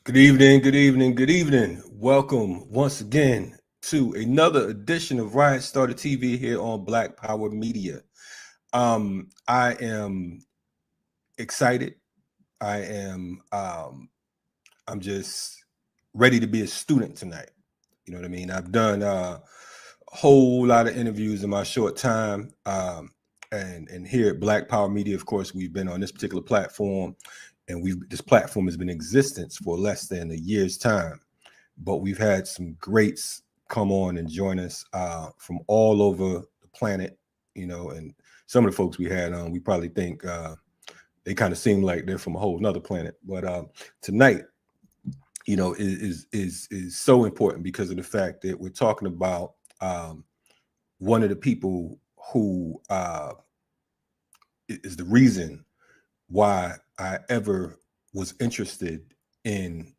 Good evening, good evening, good evening. Welcome once again to another edition of Riot Starter TV here on Black Power Media. I am excited. I'm just ready to be a student tonight. You know what I mean? I've done a whole lot of interviews in my short time. And here at Black Power Media, of course, we've been on this particular platform. And this platform has been in existence for less than a year's time, but we've had some greats come on and join us from all over the planet, you know, and some of the folks we had on, we probably think they kind of seem like they're from a whole nother planet. But tonight, you know, is so important because of the fact that we're talking about one of the people who is the reason why I ever was interested in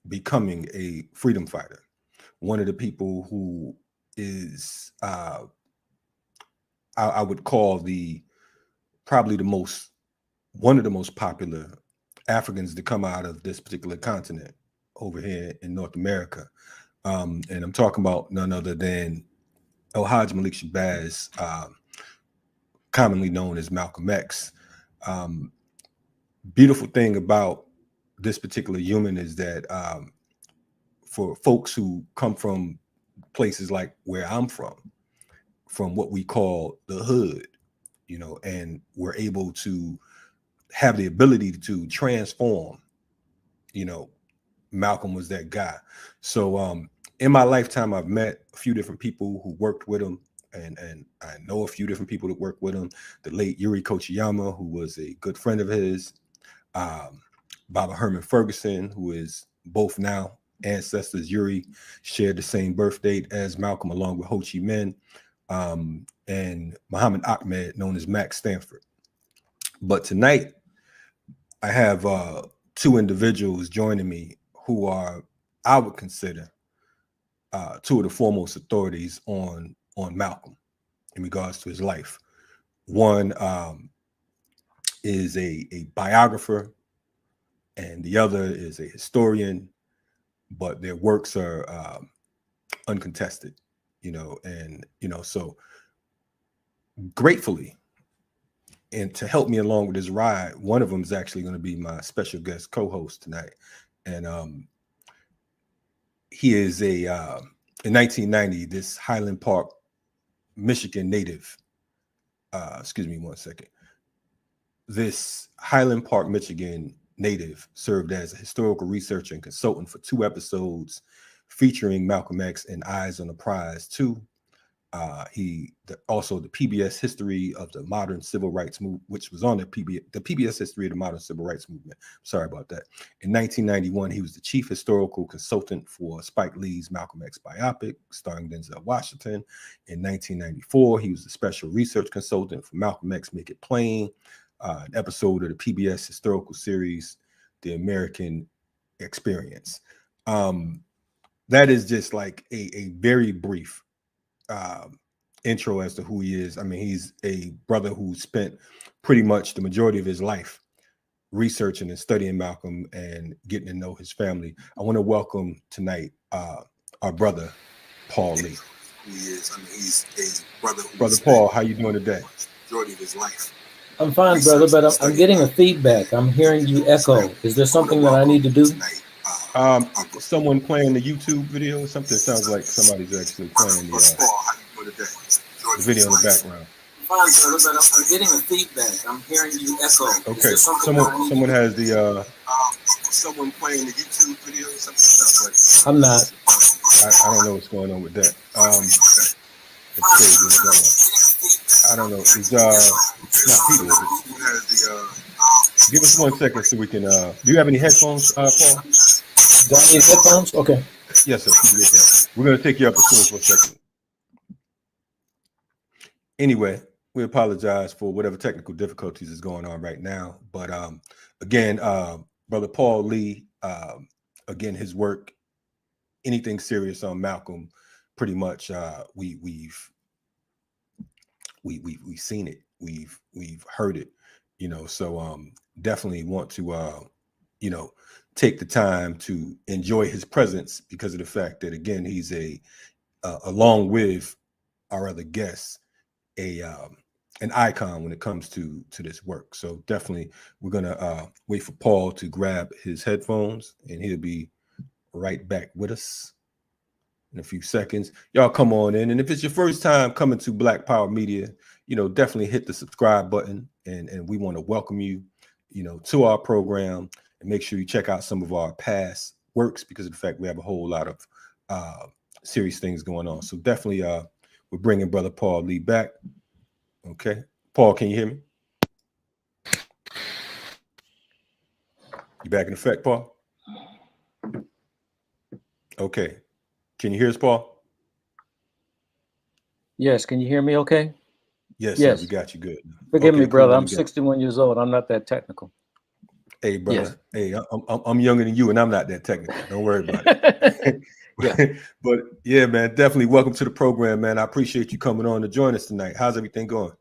becoming a freedom fighter. One of the people who is, I would call one of the most popular Africans to come out of this particular continent over here in North America. And I'm talking about none other than El-Hajj Malik Shabazz, commonly known as Malcolm X. Beautiful thing about this particular human is that for folks who come from places like where I'm from what we call the hood, you know, and we're able to have the ability to transform, you know, Malcolm was that guy. So in my lifetime, I've met a few different people who worked with him, and I know a few different people that worked with him. The late Yuri Kochiyama, who was a good friend of his. Baba Herman Ferguson, who is both now ancestors. Yuri shared the same birth date as Malcolm, along with Ho Chi Minh, and Muhammad Ahmed, known as Max Stanford. But tonight, I have two individuals joining me who are, I would consider, two of the foremost authorities on Malcolm in regards to his life. One is a biographer, and the other is a historian, but their works are uncontested, you know, and, you know, so gratefully, and to help me along with this ride, one of them is actually going to be my special guest co-host tonight. And he is in 1990, this Highland Park, Michigan native, excuse me one second. This Highland Park, Michigan native served as a historical researcher and consultant for 2 episodes featuring Malcolm X and Eyes on the Prize 2. Also the PBS History of the Modern Civil Rights Movement, which was on the PBS History of the Modern Civil Rights Movement. Sorry about that. In 1991, he was the chief historical consultant for Spike Lee's Malcolm X biopic starring Denzel Washington. In 1994, he was the special research consultant for Malcolm X Make It Plain, an episode of the PBS historical series, The American Experience. That is just like a very brief intro as to who he is. I mean, he's a brother who spent pretty much the majority of his life researching and studying Malcolm and getting to know his family. I want to welcome tonight our brother, Paul Lee. Who he is. I mean, he's a brother. Brother Paul, how you doing today? Majority of his life. I'm fine, brother, but I'm getting a feedback. I'm hearing you echo. Is there something that I need to do? Someone playing the YouTube video. Something sounds like somebody's actually playing the video in the background. I'm getting a feedback. I'm hearing you echo. Okay, someone has the someone playing the YouTube video or something. I'm not. I don't know what's going on with that. It's crazy with that one. I don't know. It's not Peter, is it? Give us 1 second so we can. Do you have any headphones, Paul? Do I need headphones? Okay. Yes, sir. You get that. We're gonna take you up as soon as 1 second. Anyway, we apologize for whatever technical difficulties is going on right now. But again, Brother Paul Lee, again, his work, anything serious on Malcolm, pretty much we've seen it, we've heard it, you know. So definitely want to you know, take the time to enjoy his presence because of the fact that, again, he's along with our other guests, an icon when it comes to this work. So definitely we're gonna wait for Paul to grab his headphones, and he'll be right back with us in a few seconds. Y'all come on in, and if it's your first time coming to Black Power Media, you know, definitely hit the subscribe button, and we want to welcome you, you know, to our program, and make sure you check out some of our past works because of the fact we have a whole lot of serious things going on. So definitely we're bringing Brother Paul Lee back. Okay, Paul, can you hear me? You back in effect, Paul? Okay, can you hear us, Paul? Yes, can you hear me okay? Yes, yes. Sir, we got you good. Forgive me, brother. I'm 61 years old. I'm not that technical. Hey, brother. Yes. Hey, I'm younger than you, and I'm not that technical. Don't worry about it. Yeah. But yeah, man, definitely welcome to the program, man. I appreciate you coming on to join us tonight. How's everything going?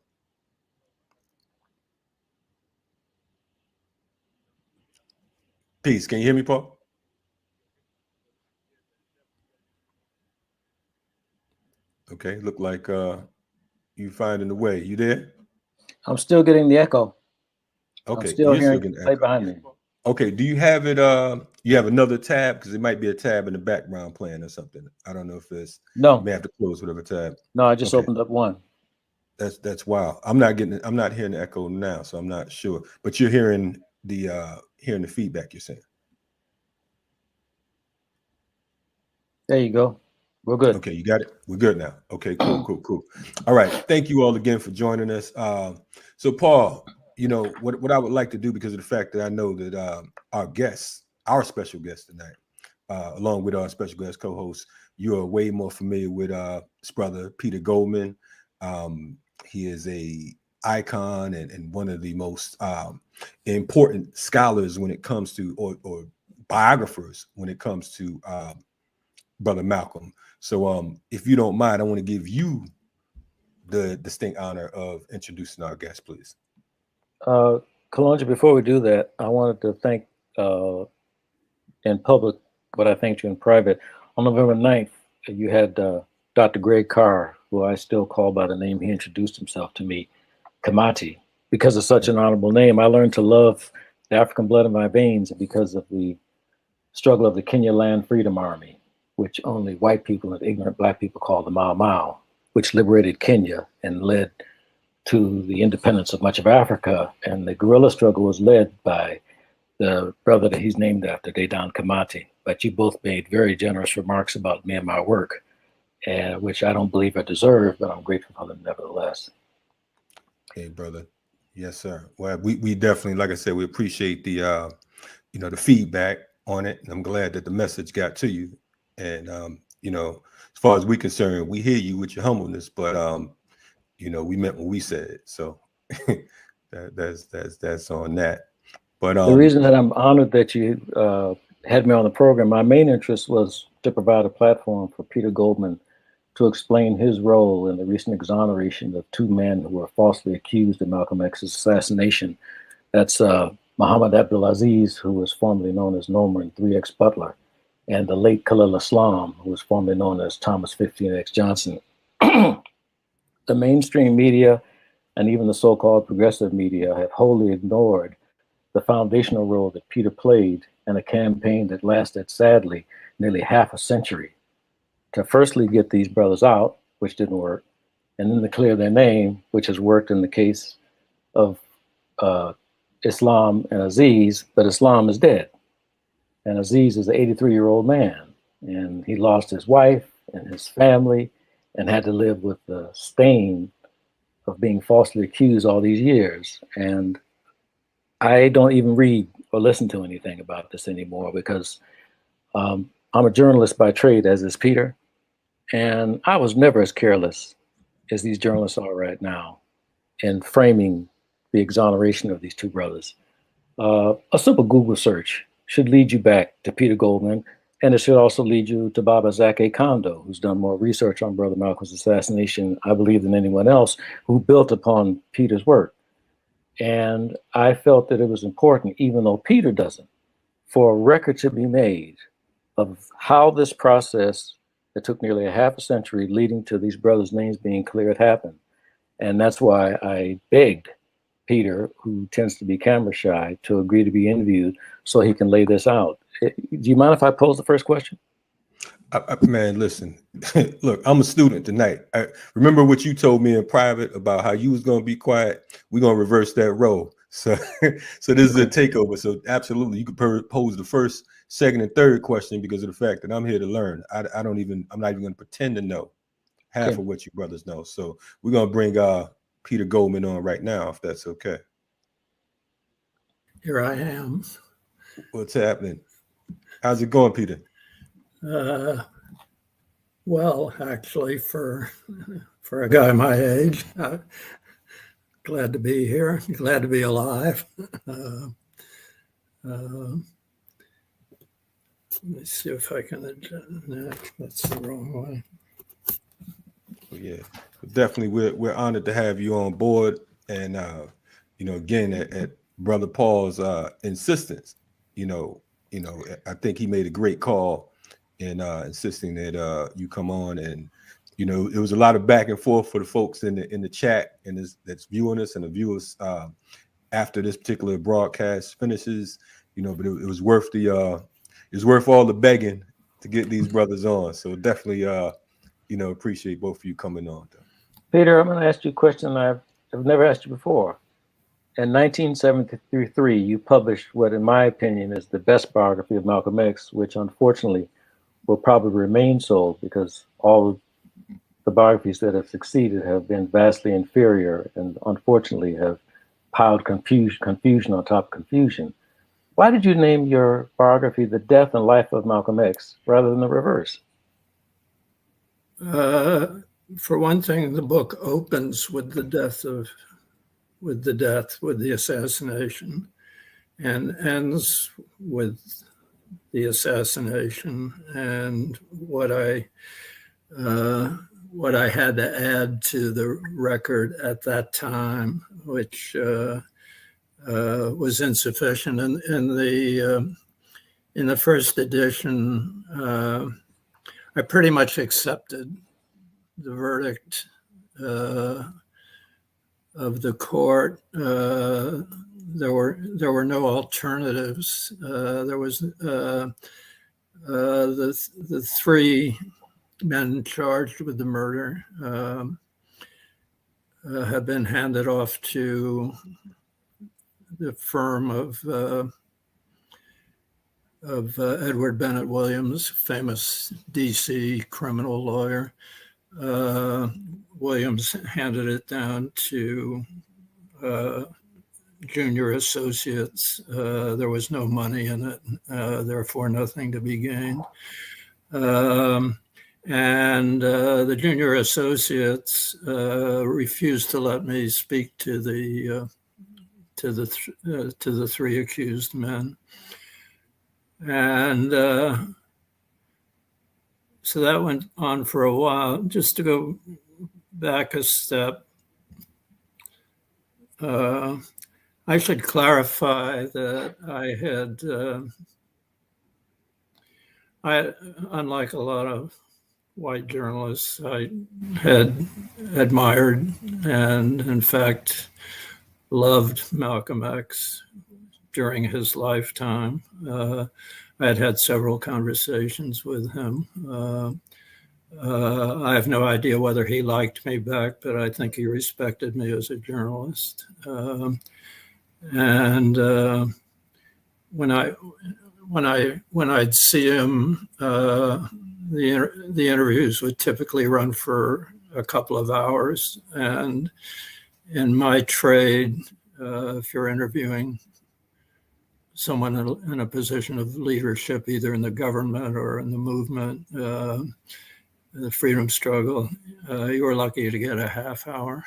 Peace. Can you hear me, Paul? Okay, look like you finding the way. You there? I'm still getting the echo. Okay, I'm still hearing it play behind me. Okay, do you have it? You have another tab because it might be a tab in the background playing or something. I don't know if it's. No. You may have to close whatever tab. No, I just opened up one. That's wild. I'm not hearing the echo now, so I'm not sure. But you're hearing the feedback. You're saying. There you go. We're good. Okay, you got it. We're good now. Okay, cool. All right. Thank you all again for joining us. So Paul, you know what I would like to do, because of the fact that I know that our special guest tonight, along with our special guest co-host, you are way more familiar with his brother Peter Goldman. He is a icon and one of the most important scholars when it comes to, or biographers when it comes to Brother Malcolm. So if you don't mind, I want to give you the distinct honor of introducing our guest, please. Kalonji, before we do that, I wanted to thank in public what I thanked you in private. On November 9th, you had Dr. Greg Carr, who I still call by the name he introduced himself to me, Kamati. Because of such an honorable name, I learned to love the African blood in my veins because of the struggle of the Kenya Land Freedom Army, which only white people and ignorant Black people call the Mau Mau, which liberated Kenya and led to the independence of much of Africa. And the guerrilla struggle was led by the brother that he's named after, Dedan Kamati. But you both made very generous remarks about me and my work, which I don't believe I deserve, but I'm grateful for them nevertheless. Hey, brother. Yes, sir. Well, we definitely, like I said, we appreciate the the feedback on it. And I'm glad that the message got to you. And as far as we're concerned, we hear you with your humbleness, but we meant what we said. So that's on that. But the reason that I'm honored that you had me on the program, my main interest was to provide a platform for Peter Goldman to explain his role in the recent exoneration of two men who were falsely accused of Malcolm X's assassination. That's Muhammad Abdulaziz, who was formerly known as Norman 3X Butler, and the late Khalil Islam, who was formerly known as Thomas 15X Johnson. The mainstream media and even the so-called progressive media have wholly ignored the foundational role that Peter played in a campaign that lasted, sadly, nearly half a century to firstly get these brothers out, which didn't work, and then to clear their name, which has worked in the case of Islam and Aziz, but Islam is dead. And Aziz is an 83-year-old man, and he lost his wife and his family and had to live with the stain of being falsely accused all these years. And I don't even read or listen to anything about this anymore because I'm a journalist by trade, as is Peter. And I was never as careless as these journalists are right now in framing the exoneration of these two brothers. A simple Google search should lead you back to Peter Goldman, and it should also lead you to Baba Zake Kondo, who's done more research on Brother Malcolm's assassination, I believe, than anyone else, who built upon Peter's work. And I felt that it was important, even though Peter doesn't, for a record to be made of how this process that took nearly a half a century leading to these brothers' names being cleared happened. And that's why I begged Peter, who tends to be camera shy, to agree to be interviewed so he can lay this out. Do you mind if I pose the first question? Man, listen, look, I'm a student tonight. I remember what you told me in private about how you was going to be quiet. We're going to reverse that role. So this is a takeover. So absolutely, you could pose the first, second, and third question because of the fact that I'm here to learn. I'm not even going to pretend to know half of what you brothers know. So we're going to bring Peter Goldman on right now, if that's okay. Here I am. What's happening? How's it going, Peter? Well, actually, for a guy my age, glad to be here. Glad to be alive. Let me see if I can adjust. No, that's the wrong way. Yeah, definitely. We're honored to have you on board, and again at Brother Paul's insistence. I think he made a great call in insisting that you come on, and it was a lot of back and forth for the folks in the chat and that's viewing us and the viewers after this particular broadcast finishes. But it was worth all the begging to get these brothers on. So definitely, appreciate both of you coming on. Peter, I'm going to ask you a question I've never asked you before. In 1973, you published what, in my opinion, is the best biography of Malcolm X, which unfortunately will probably remain so because all of the biographies that have succeeded have been vastly inferior and unfortunately have piled confusion on top of confusion. Why did you name your biography The Death and Life of Malcolm X rather than the reverse? For one thing, the book opens with the assassination, and ends with the assassination. And what I had to add to the record at that time, which was insufficient. In the first edition, I pretty much accepted the verdict of the court. There were no alternatives. There was the three men charged with the murder have been handed off to the firm of Edward Bennett Williams, famous DC criminal lawyer. Williams handed it down to junior associates. There was no money in it, therefore nothing to be gained. And the junior associates refused to let me speak to the three accused men. And so that went on for a while. Just to go back a step, I should clarify that unlike a lot of white journalists, I had admired and, in fact, loved Malcolm X during his lifetime. I had several conversations with him. I have no idea whether he liked me back, but I think he respected me as a journalist. And when I'd see him, the interviews would typically run for a couple of hours. And in my trade, if you're interviewing someone in a position of leadership, either in the government or in the movement, the freedom struggle, you were lucky to get a half hour.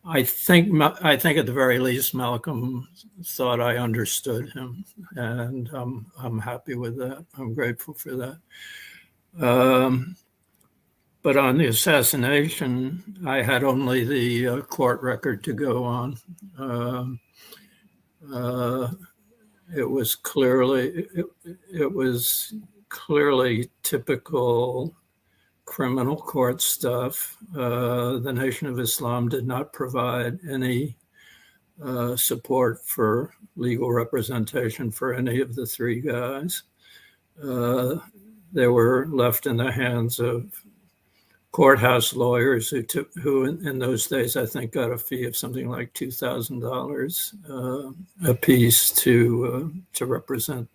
I think at the very least, Malcolm thought I understood him, and I'm happy with that. I'm grateful for that. But on the assassination, I had only the court record to go on. It was clearly typical criminal court stuff. The Nation of Islam did not provide any support for legal representation for any of the three guys. They were left in the hands of courthouse lawyers who in those days, I think, got a fee of something like $2,000 a piece to represent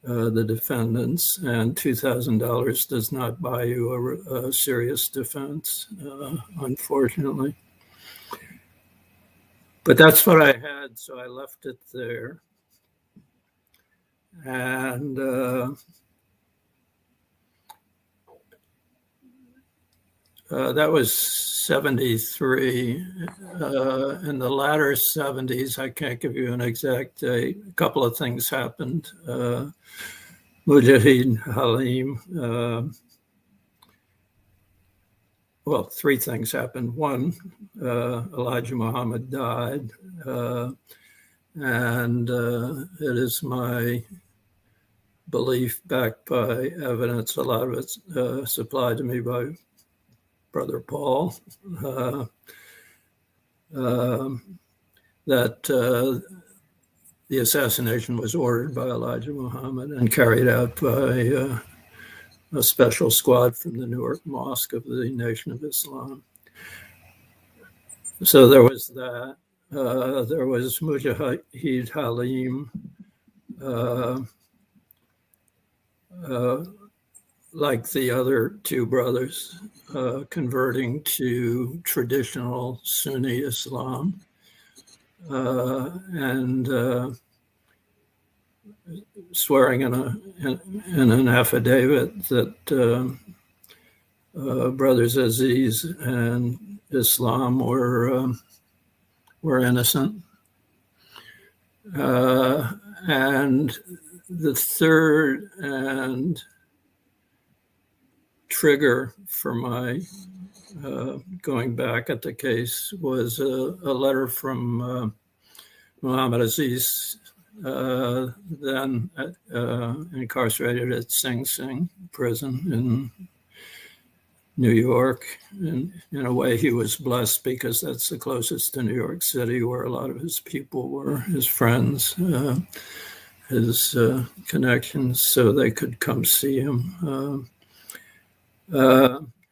the defendants, and $2,000 does not buy you a serious defense, unfortunately. But that's what I had, so I left it there. And that was 73. In the latter 70s, I can't give you an exact date. A couple of things happened. Mujahid Halim, well, three things happened. One, Elijah Muhammad died. And it is my belief, backed by evidence, a lot of it's supplied to me by Brother Paul, that the assassination was ordered by Elijah Muhammad and carried out by a special squad from the Newark Mosque of the Nation of Islam. So there was that. There was Mujahid Halim, like the other two brothers, converting to traditional Sunni Islam, and swearing in an affidavit that Brothers Aziz and Islam were innocent. And the third and trigger for my going back at the case was a letter from Muhammad Aziz, then incarcerated at Sing Sing prison in New York. And in a way, he was blessed because that's the closest to New York City, where a lot of his people were, his friends, his connections, so they could come see him.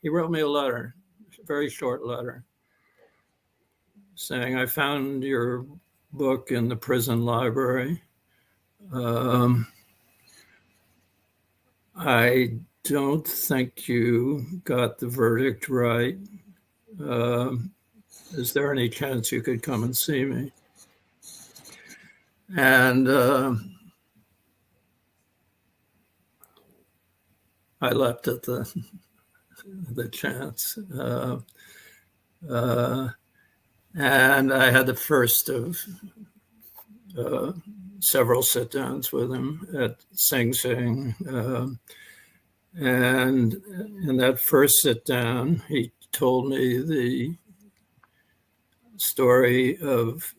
He wrote me a letter, a very short letter, saying, I found your book in the prison library. I don't think you got the verdict right. Is there any chance you could come and see me? And I leapt at the chance. And I had the first of several sit-downs with him at Sing Sing. And in that first sit-down, he told me the story of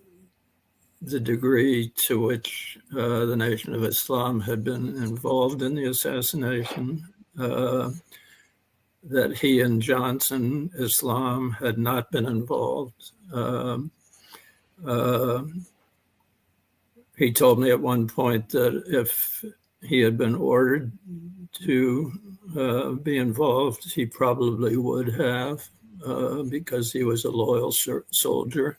the degree to which the Nation of Islam had been involved in the assassination, that he and Johnson Islam had not been involved. he told me at one point that if he had been ordered to be involved, he probably would have, because he was a loyal soldier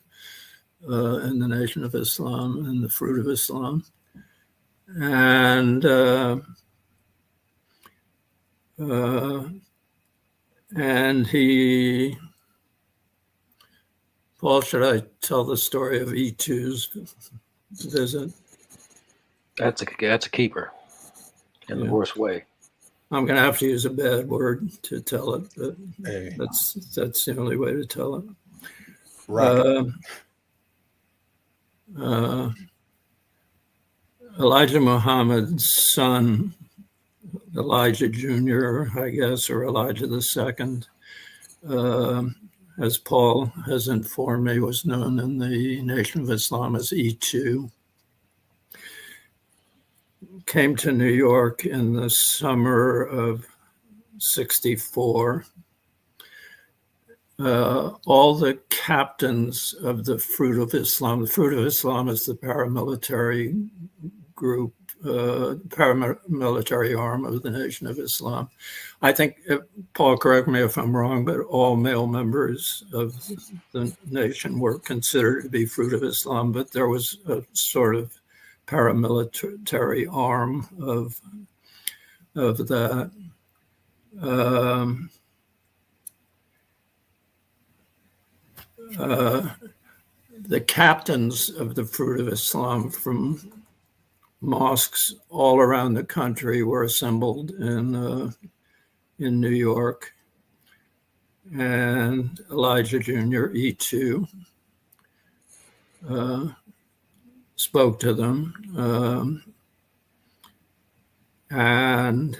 in the Nation of Islam and the Fruit of Islam. And he, Paul, should I tell the story of E2's visit? That's a keeper in the worst way. I'm going to have to use a bad word to tell it, but Hey. that's the only way to tell it. Right. Elijah Muhammad's son, Elijah Jr., I guess, or Elijah II, as Paul has informed me, was known in the Nation of Islam as E2, came to New York in the summer of '64. All the captains of the Fruit of Islam is the paramilitary group, paramilitary arm of the Nation of Islam. I think, Paul, correct me if I'm wrong, but all male members of the nation were considered to be Fruit of Islam, but there was a sort of paramilitary arm of that. The captains of the Fruit of Islam from mosques all around the country were assembled in New York, and Elijah Jr., E2, spoke to them, and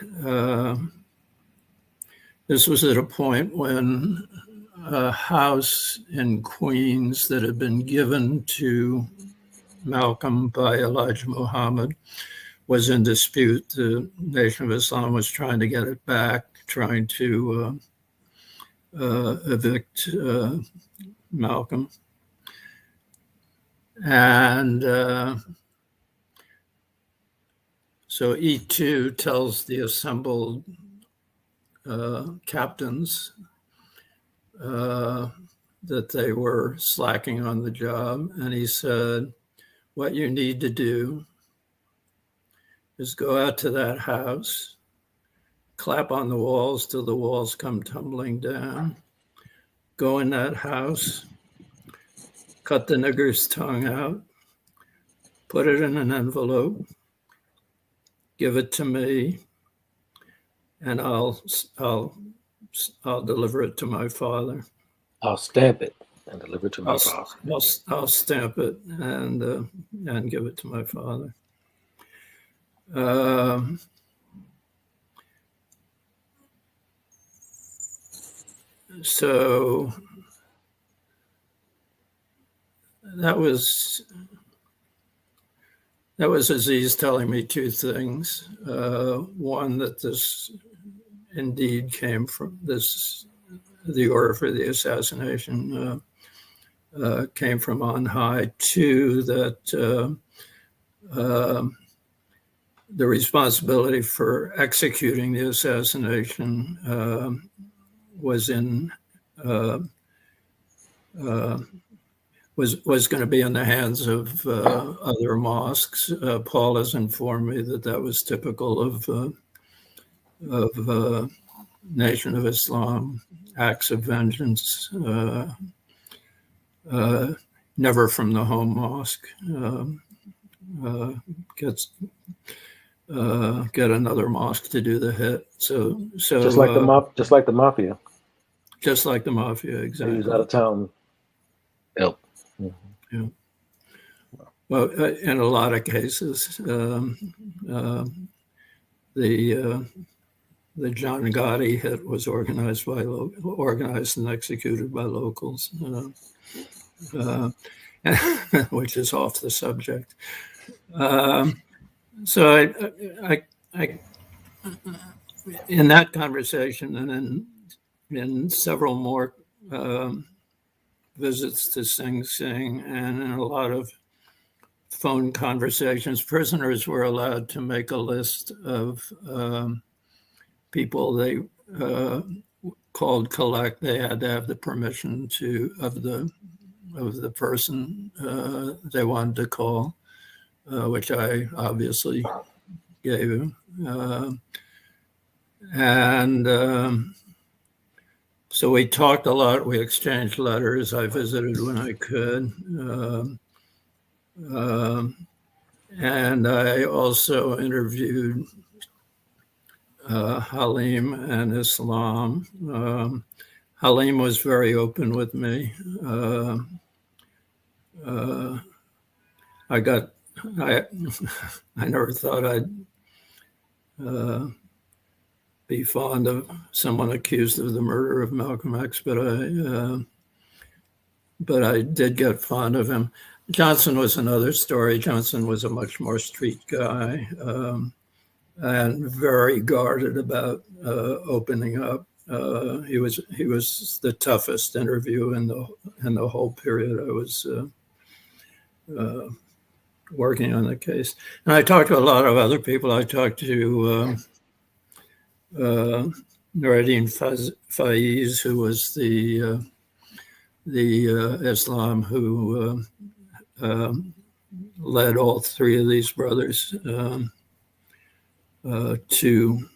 this was at a point when a house in Queens that had been given to Malcolm by Elijah Muhammad was in dispute. The Nation of Islam was trying to get it back, trying to evict Malcolm. And so E2 tells the assembled captains that they were slacking on the job. And he said, what you need to do is go out to that house, clap on the walls till the walls come tumbling down, go in that house, cut the nigger's tongue out, put it in an envelope, give it to me, and I'll deliver it to my father. I'll stamp it and deliver it to my father. I'll stamp it and give it to my father. So that was Aziz telling me two things. One, that this indeed came from the order for the assassination came from on high. Two, that the responsibility for executing the assassination was going to be in the hands of other mosques. Paul has informed me that was typical of Nation of Islam acts of vengeance, never from the home mosque. Get another mosque to do the hit. So just like the mafia. Just like the mafia, exactly. He was out of town. Help. Yeah. Well, in a lot of cases, the John Gotti hit was organized and executed by locals, which is off the subject. So I in that conversation, and in several more visits to Sing Sing, and in a lot of phone conversations. Prisoners were allowed to make a list of people they called collect. They had to have the permission of the person they wanted to call, which I obviously gave him. So we talked a lot. We exchanged letters. I visited when I could. And I also interviewed Halim and Islam. Halim was very open with me. I never thought I'd be fond of someone accused of the murder of Malcolm X, but I did get fond of him. Johnson was another story. Johnson was a much more street guy and very guarded about opening up. He was the toughest interview in the whole period I was working on the case. And I talked to a lot of other people. I talked to Nureddin Faiz, who was the Islam who led all three of these brothers to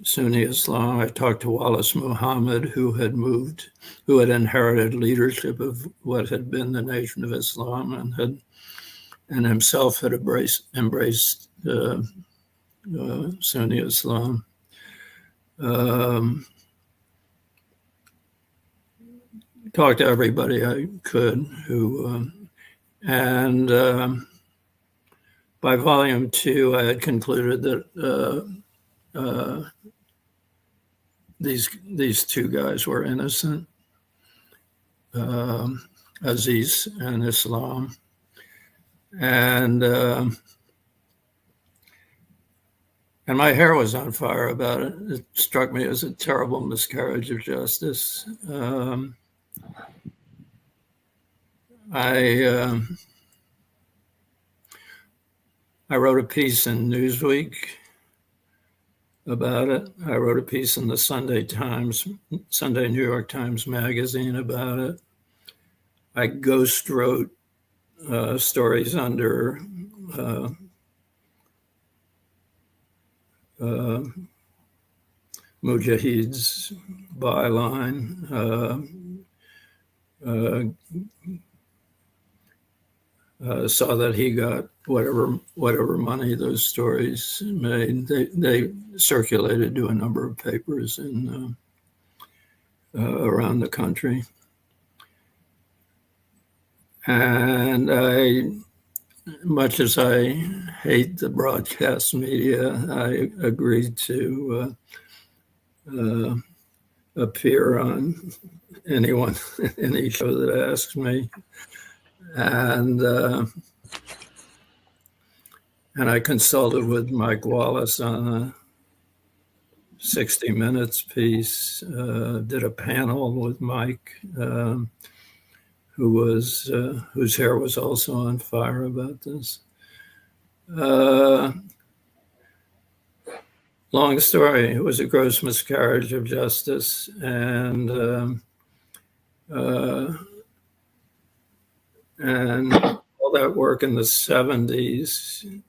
Sunni Islam. I talked to Wallace Muhammad, who had inherited leadership of what had been the Nation of Islam and himself had embraced Sunni Islam. Talked to everybody I could and by volume 2, I had concluded that these two guys were innocent, Aziz and Islam. And my hair was on fire about it. It struck me as a terrible miscarriage of justice. I wrote a piece in Newsweek about it. I wrote a piece in the Sunday New York Times magazine about it. I ghost wrote stories under Mujahid's byline. Saw that he got whatever money those stories made. They circulated to a number of papers in around the country. And much as I hate the broadcast media, I agreed to appear on any show that asks me. And I consulted with Mike Wallace on a 60 Minutes piece, did a panel with Mike, whose hair was also on fire about this. Long story, it was a gross miscarriage of justice. And all that work in the 70s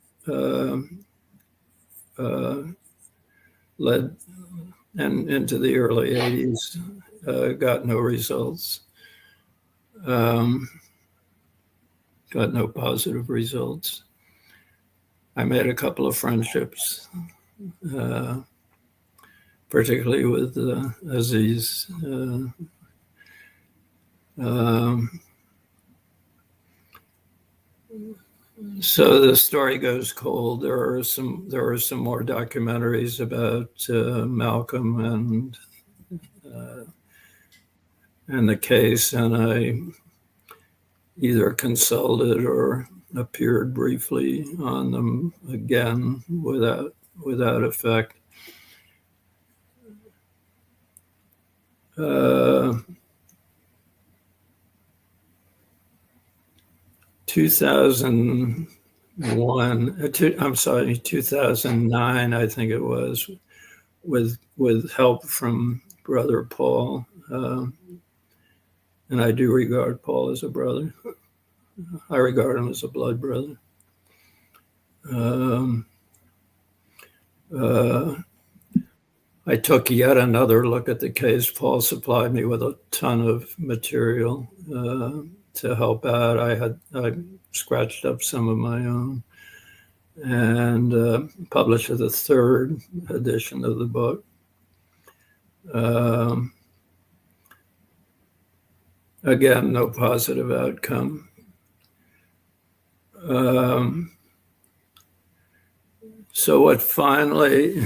led and into the early 80s, got no results, got no positive results. I made a couple of friendships, particularly with Aziz. So the story goes cold. There are some more documentaries about Malcolm and the case, and I either consulted or appeared briefly on them again without effect. 2009, I think it was, with help from Brother Paul. And I do regard Paul as a brother. I regard him as a blood brother. I took yet another look at the case. Paul supplied me with a ton of material to help out. I scratched up some of my own and published the third edition of the book. Again, no positive outcome. So what finally,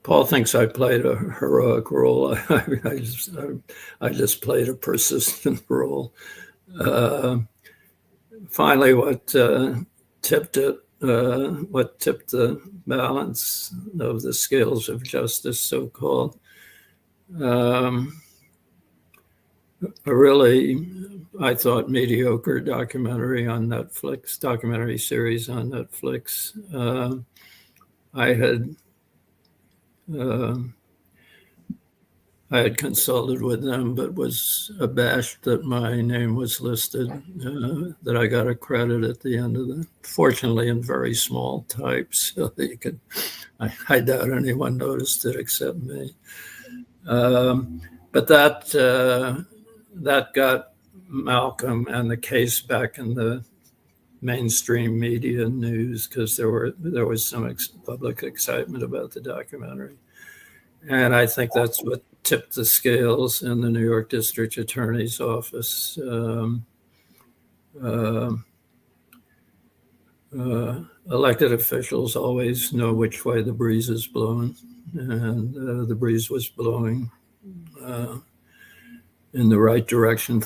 Paul thinks I played a heroic role. I just played a persistent role. Finally, what tipped the balance of the scales of justice, so-called, a really, I thought, mediocre documentary series on Netflix. I had consulted with them, but was abashed that my name was listed, that I got a credit at the end of fortunately in very small type, so that you could, I doubt anyone noticed it except me. But that got Malcolm and the case back in the mainstream media news, because there was some public excitement about the documentary. And I think that's what tipped the scales in the New York District Attorney's office. Elected officials always know which way the breeze is blowing, and the breeze was blowing in the right direction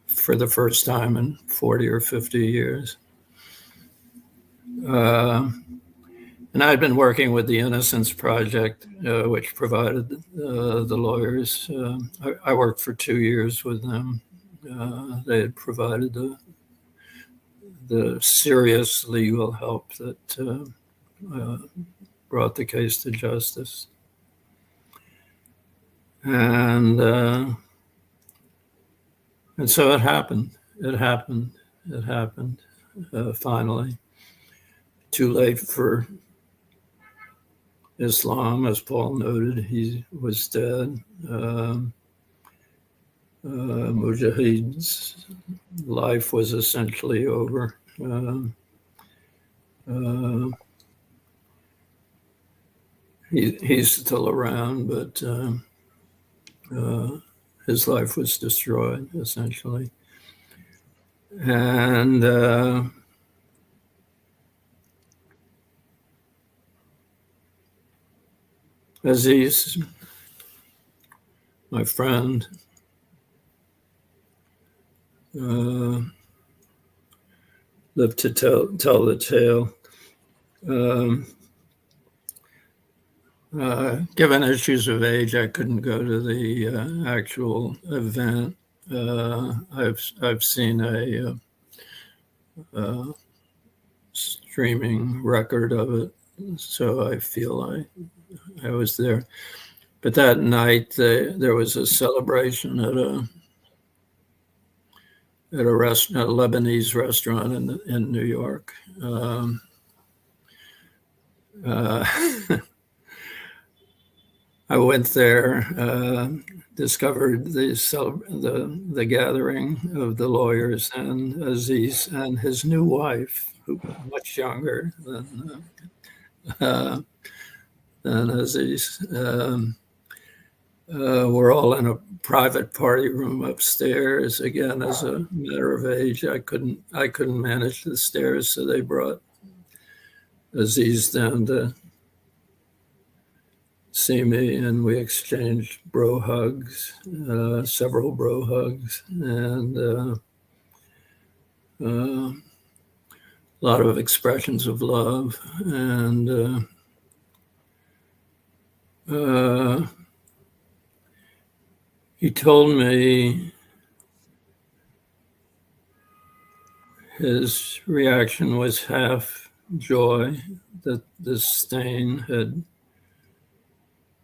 for the first time in 40 or 50 years. And I'd been working with the Innocence Project, which provided the lawyers. I worked for 2 years with them. They had provided the serious legal help that brought the case to justice. And so it happened. Finally. Too late for Islam, as Paul noted. He was dead. Mujahid's life was essentially over. He's still around, but his life was destroyed, essentially. And Aziz, my friend, lived to tell the tale. Given issues of age, I couldn't go to the actual event. I've seen a streaming record of it, so I feel I was there. But that night, there was a celebration at a Lebanese restaurant in New York. I went there, discovered the gathering of the lawyers and Aziz and his new wife, who was much younger than Aziz. We're all in a private party room upstairs. Again, as a matter of age, I couldn't manage the stairs, so they brought Aziz down to see me, and we exchanged bro hugs, several bro hugs, and a lot of expressions of love. And he told me his reaction was half joy that this stain had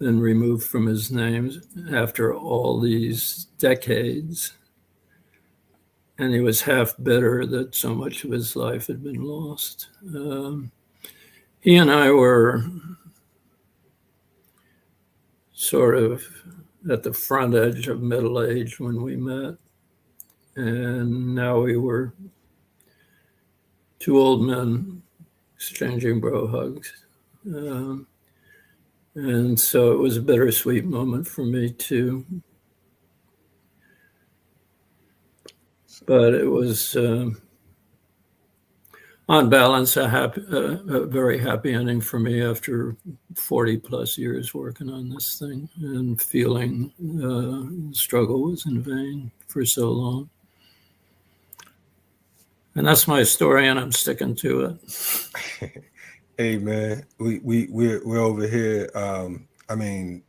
been removed from his name after all these decades. And he was half bitter that so much of his life had been lost. He and I were sort of at the front edge of middle age when we met. And now we were two old men exchanging bro hugs. And so it was a bittersweet moment for me too. But it was, on balance, a very happy ending for me after 40 plus years working on this thing and feeling the struggle was in vain for so long. And that's my story, and I'm sticking to it. Hey man, we're over here. I mean,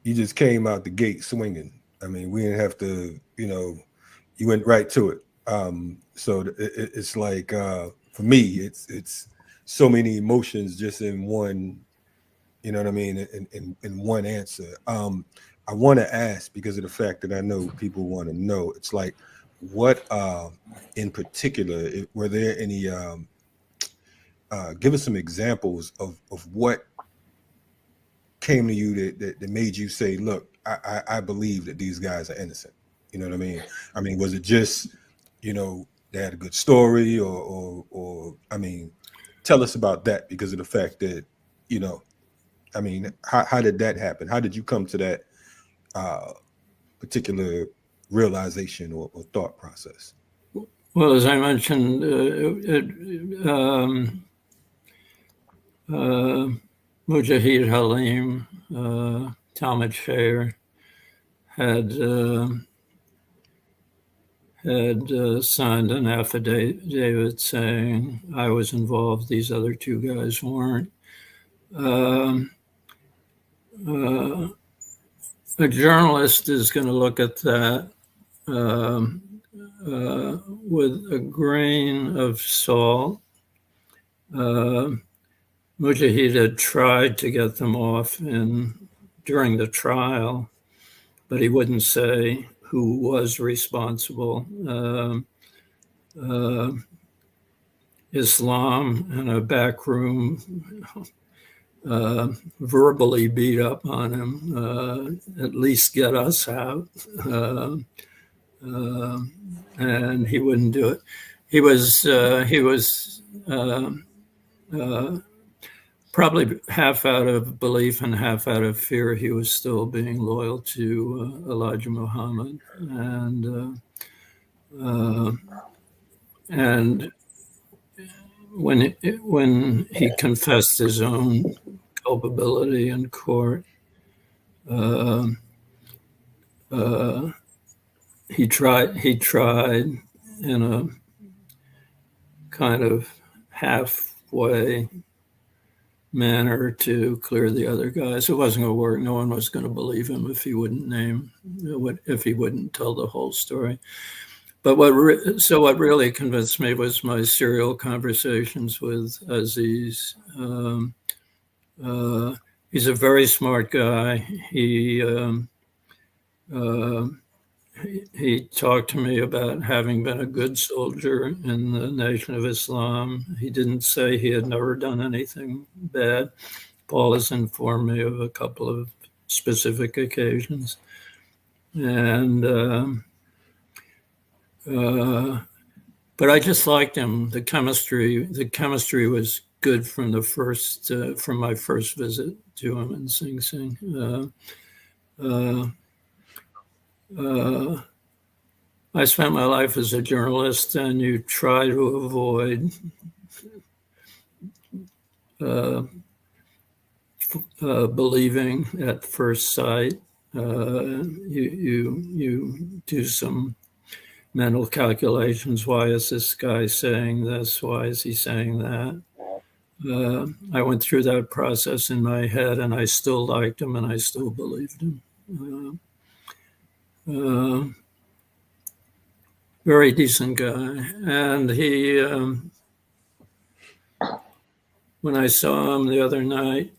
you just came out the gate swinging. I mean, we didn't have to, you went right to it. So it's like for me, it's so many emotions just in one, you know what I mean, in one answer. I want to ask, because of the fact that I know people want to know, it's like, what in particular, were there any give us some examples of what came to you that made you say, look, I believe that these guys are innocent. You know what I mean? I mean, was it just, they had a good story or I mean, tell us about that, because of the fact that, I mean, how did that happen? How did you come to that particular realization or thought process? Well, as I mentioned, Mujahid Halim, Talmud Shayer, had signed an affidavit saying I was involved, these other two guys weren't. A journalist is going to look at that with a grain of salt. Mujahid had tried to get them off during the trial, but he wouldn't say who was responsible. Islam in a back room verbally beat up on him, at least get us out. And he wouldn't do it. He was probably half out of belief and half out of fear. He was still being loyal to Elijah Muhammad, and when he confessed his own culpability in court, he tried in a kind of halfway manner to clear the other guys. It wasn't going to work. No one was going to believe him if he wouldn't if he wouldn't tell the whole story. But what really convinced me was my serial conversations with Aziz. He's a very smart guy. He talked to me about having been a good soldier in the Nation of Islam. He didn't say he had never done anything bad. Paul has informed me of a couple of specific occasions. And but I just liked him. The chemistry was good from from my first visit to him in Sing Sing. I spent my life as a journalist, and you try to avoid believing at first sight. You do some mental calculations. Why is this guy saying this? Why is he saying that? I went through that process in my head, and I still liked him, and I still believed him. Very decent guy. And he, when I saw him the other night,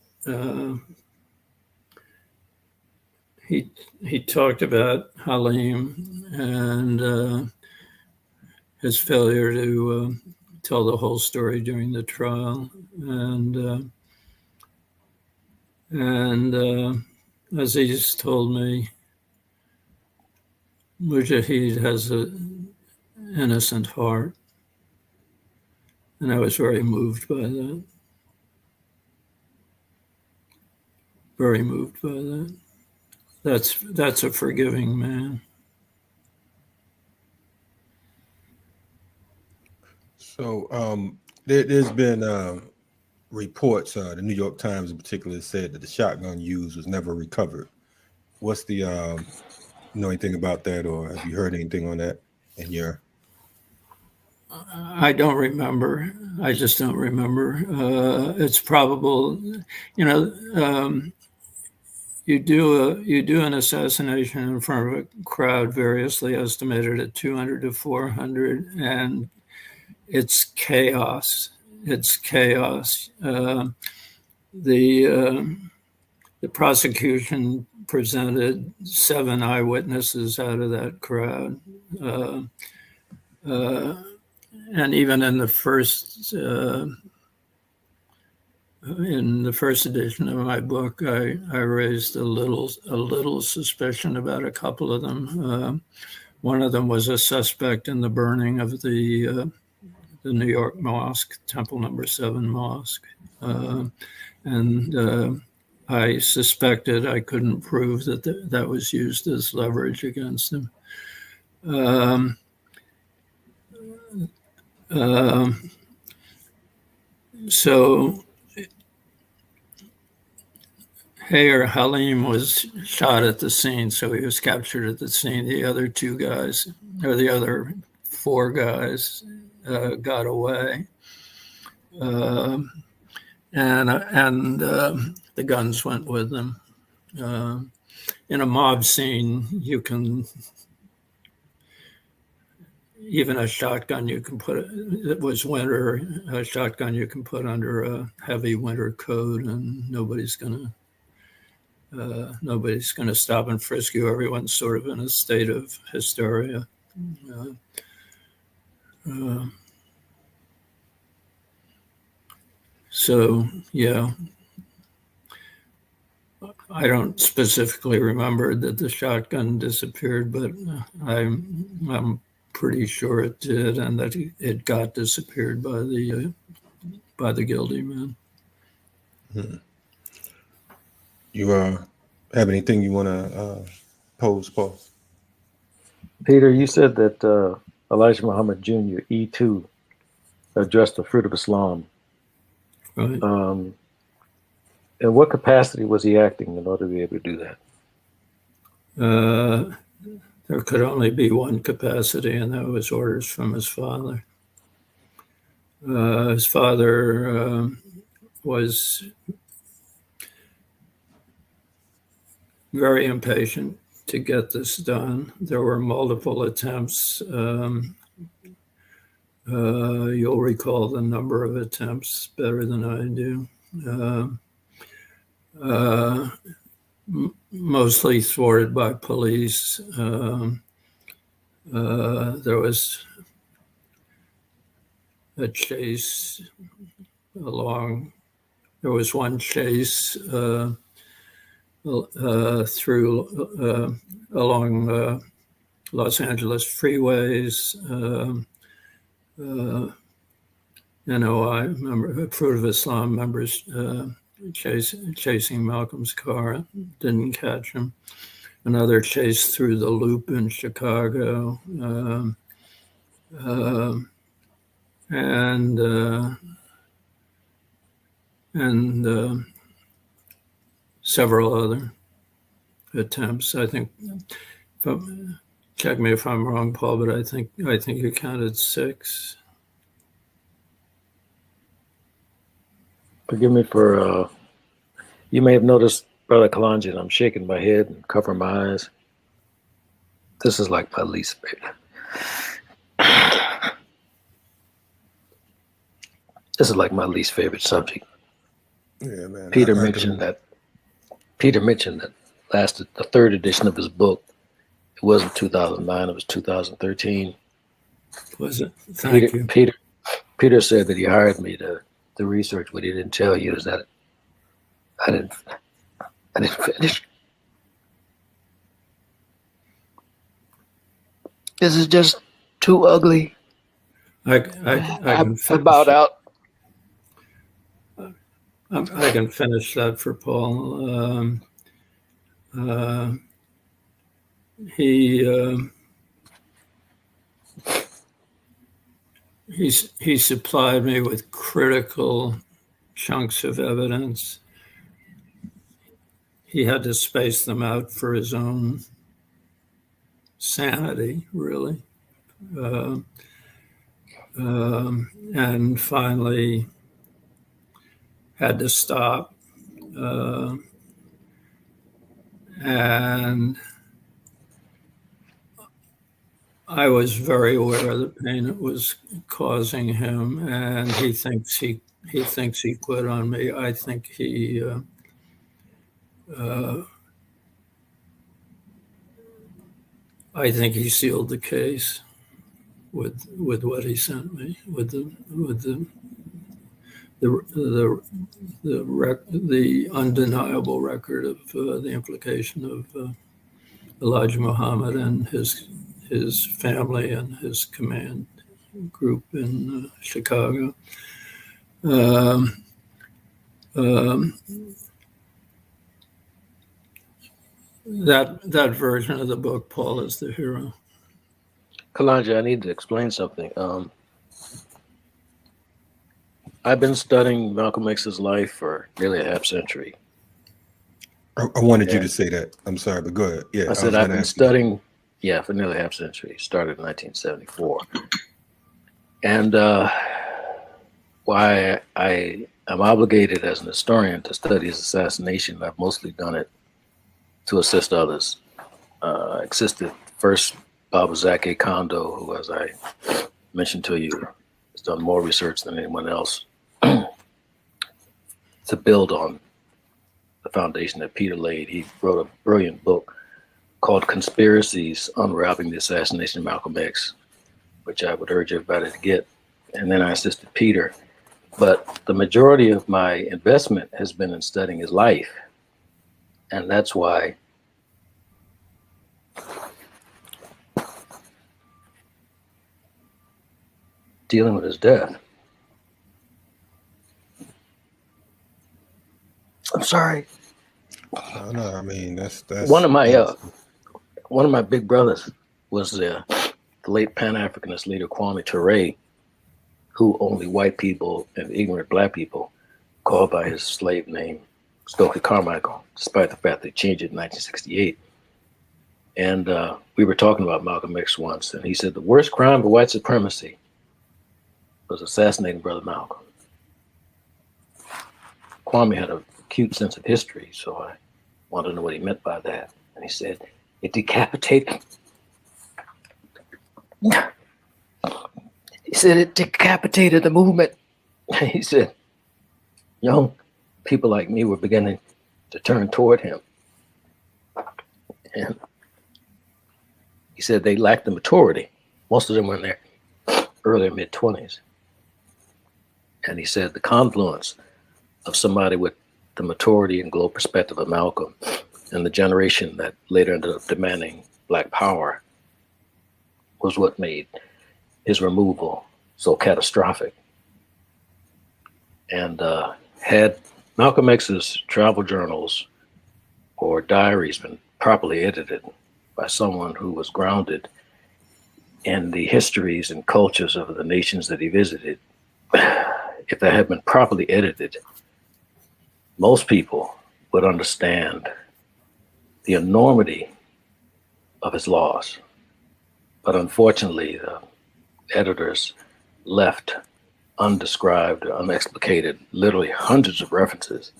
he talked about Halim and his failure to tell the whole story during the trial. And Aziz told me Mujahid has an innocent heart. And I was very moved by that. Very moved by that. That's a forgiving man. So there's been reports, the New York Times in particular said that the shotgun used was never recovered. What's the, know anything about that, or have you heard anything on that in your? I don't remember. I just don't remember. It's probable, you do an assassination in front of a crowd variously estimated at 200 to 400, and it's chaos. It's chaos. The prosecution presented 7 eyewitnesses out of that crowd. And even in the first edition of my book, I raised a little suspicion about a couple of them. One of them was a suspect in the burning of the New York mosque, Temple Number 7 mosque, and I suspected, I couldn't prove that was used as leverage against him. So Halim was shot at the scene, so he was captured at the scene. The other 2 guys, or the other 4 guys, got away, and the guns went with them. In a mob scene, you can, even a shotgun you can put, it was winter, a shotgun you can put under a heavy winter coat and nobody's gonna stop and frisk you. Everyone's sort of in a state of hysteria. So, yeah, I don't specifically remember that the shotgun disappeared, but I'm pretty sure it did, and that it got disappeared by the guilty men. You have anything you want to pose, Paul? Peter, you said that Elijah Muhammad Jr., E2, addressed the fruit of Islam. Right. In what capacity was he acting in order to be able to do that? There could only be one capacity, and that was orders from his father. His father was very impatient to get this done. There were multiple attempts. You'll recall the number of attempts better than I do. Mostly thwarted by police. There was a chase along. There was one chase through along Los Angeles freeways. NOI, Fruit of Islam members chasing Malcolm's car, didn't catch him. Another chase through the Loop in Chicago, and several other attempts. I think, check me if I'm wrong, Paul, but I think you counted 6. Forgive me for, you may have noticed, Brother Kalonji, I'm shaking my head and covering my eyes. This is like my least favorite. This is like my least favorite subject. Yeah, man. Peter mentioned that last the third edition of his book. It wasn't 2009. It was 2013. Was it? Thank you. Peter said that he hired me to research. What he didn't tell you is that I didn't finish. This is just too ugly. I can finish. Bowed out. I can finish that for Paul. He supplied me with critical chunks of evidence. He had to space them out for his own sanity, really. And finally had to stop. And I was very aware of the pain it was causing him, and he thinks he quit on me. I think he sealed the case with what he sent me, with the undeniable record of the implication of Elijah Muhammad and his family and his command group in Chicago. That version of the book, Paul is the hero. Kalonji, I need to explain something. I've been studying Malcolm X's life for nearly a half century. I wanted you to say that. I'm sorry, but go ahead. Yeah, I said I've been studying, for nearly half century. Started in 1974. And why I am obligated as an historian to study his assassination, I've mostly done it to assist others. Assisted first Babazake Kondo, who, as I mentioned to you, has done more research than anyone else to build on the foundation that Peter laid. He wrote a brilliant book called Conspiracies Unwrapping the Assassination of Malcolm X, which I would urge everybody to get. And then I assisted Peter. But the majority of my investment has been in studying his life. And that's why dealing with his death. I'm sorry. No, I mean that's one of my big brothers was the late Pan-Africanist leader Kwame Ture, who only white people and ignorant black people called by his slave name Stokely Carmichael, despite the fact they changed it in 1968. And we were talking about Malcolm X once, and he said the worst crime of white supremacy was assassinating Brother Malcolm. Kwame had a acute sense of history, so I wanted to know what he meant by that. And he said, it decapitated. He said it decapitated the movement. He said, young people like me were beginning to turn toward him. And he said they lacked the maturity. Most of them were in their early mid-20s. And he said the confluence of somebody with the maturity and global perspective of Malcolm and the generation that later ended up demanding Black power was what made his removal so catastrophic. And had Malcolm X's travel journals or diaries been properly edited by someone who was grounded in the histories and cultures of the nations that he visited, if they had been properly edited, most people would understand the enormity of his loss. But unfortunately, the editors left undescribed, unexplicated, literally hundreds of references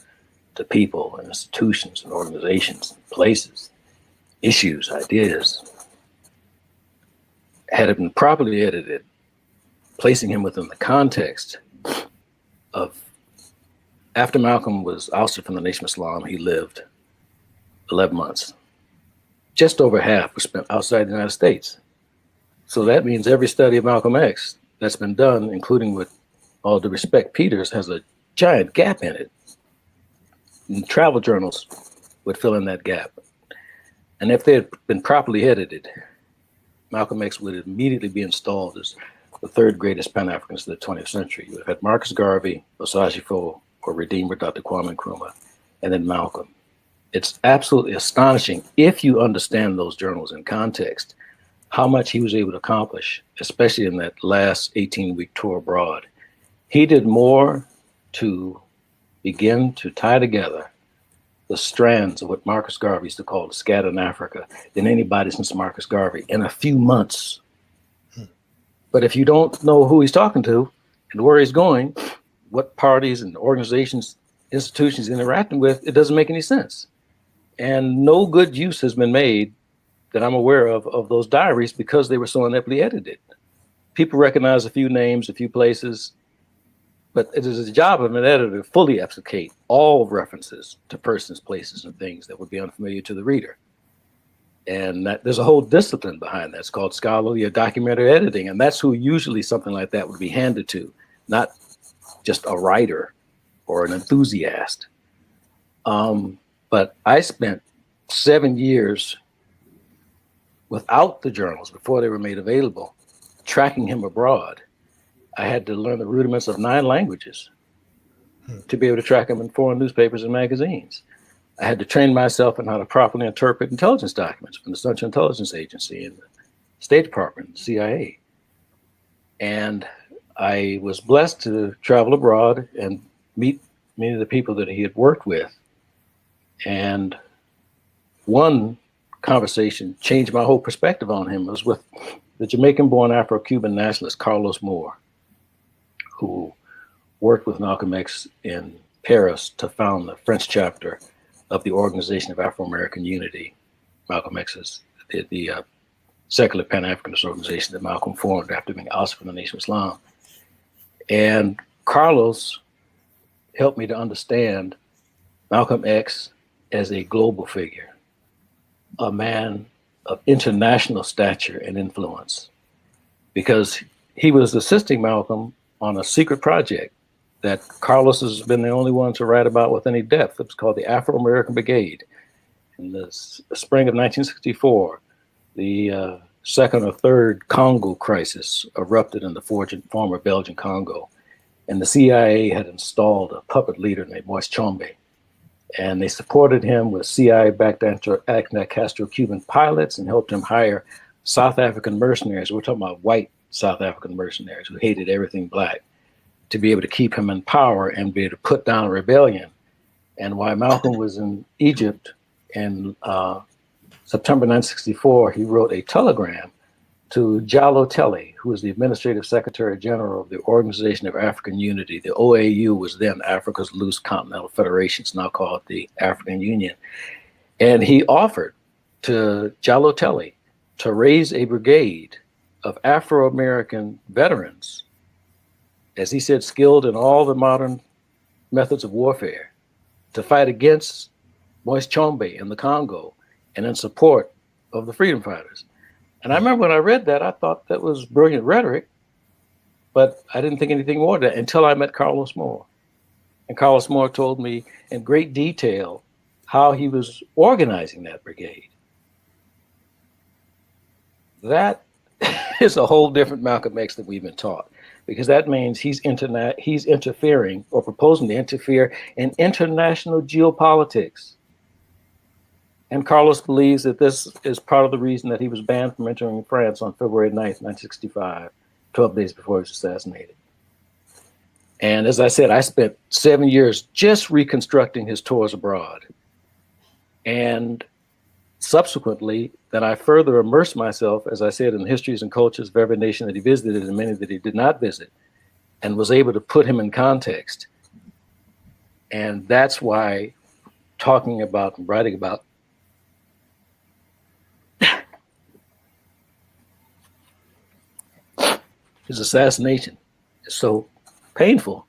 to people and institutions and organizations, places, issues, ideas had it been properly edited, placing him within the context of after Malcolm was ousted from the Nation of Islam, he lived 11 months. Just over half was spent outside the United States. So that means every study of Malcolm X that's been done, including with all due respect, Peters, has a giant gap in it. And travel journals would fill in that gap. And if they had been properly edited, Malcolm X would immediately be installed as the third greatest Pan-Africanist of the 20th century. You would have had Marcus Garvey, Osagie Fo, or Redeemer Dr. Kwame Nkrumah, and then Malcolm. It's absolutely astonishing, if you understand those journals in context, how much he was able to accomplish, especially in that last 18-week tour abroad. He did more to begin to tie together the strands of what Marcus Garvey used to call the scat in Africa than anybody since Marcus Garvey in a few months. But if you don't know who he's talking to and where he's going, what parties and organizations, institutions he's interacting with, it doesn't make any sense. And no good use has been made that I'm aware of those diaries because they were so ineptly edited. People recognize a few names, a few places, but it is the job of an editor to fully explicate all references to persons, places, and things that would be unfamiliar to the reader. And there's a whole discipline behind that. It's called scholarly or documentary editing. And that's who usually something like that would be handed to, not just a writer or an enthusiast. But I spent 7 years without the journals before they were made available, tracking him abroad. I had to learn the rudiments of 9 languages to be able to track him in foreign newspapers and magazines. I had to train myself in how to properly interpret intelligence documents from the Central Intelligence Agency and the State Department, the CIA. And I was blessed to travel abroad and meet many of the people that he had worked with. And one conversation changed my whole perspective on him. It was with the Jamaican-born Afro-Cuban nationalist Carlos Moore, who worked with Malcolm X in Paris to found the French chapter of the Organization of Afro-American Unity, Malcolm X's, the secular Pan-Africanist organization that Malcolm formed after being ousted from the Nation of Islam. And Carlos helped me to understand Malcolm X as a global figure, a man of international stature and influence, because he was assisting Malcolm on a secret project that Carlos has been the only one to write about with any depth. It was called the Afro-American Brigade. In the spring of 1964, the second or third Congo crisis erupted in the former Belgian Congo, and the CIA had installed a puppet leader named Moise Chombe, and they supported him with CIA-backed anti-Castro-Cuban pilots and helped him hire South African mercenaries. We're talking about white South African mercenaries who hated everything black, to be able to keep him in power and be able to put down a rebellion. And while Malcolm was in Egypt in September 1964, he wrote a telegram to Jallo Telly, who was the Administrative Secretary General of the Organization of African Unity. The OAU was then Africa's Loose Continental Federation, it's now called the African Union. And he offered to Jallo Telly to raise a brigade of Afro-American veterans, as he said, skilled in all the modern methods of warfare, to fight against Moise Chombe in the Congo and in support of the freedom fighters. And I remember when I read that, I thought that was brilliant rhetoric, but I didn't think anything more of that until I met Carlos Moore. And Carlos Moore told me in great detail how he was organizing that brigade. That is a whole different Malcolm X that we've been taught, because that means he's interfering or proposing to interfere in international geopolitics. And Carlos believes that this is part of the reason that he was banned from entering France on February 9th, 1965, 12 days before he was assassinated. And as I said, I spent 7 years just reconstructing his tours abroad. And subsequently, then I further immersed myself, as I said, in the histories and cultures of every nation that he visited and many that he did not visit, and was able to put him in context. And that's why talking about and writing about His assassination is so painful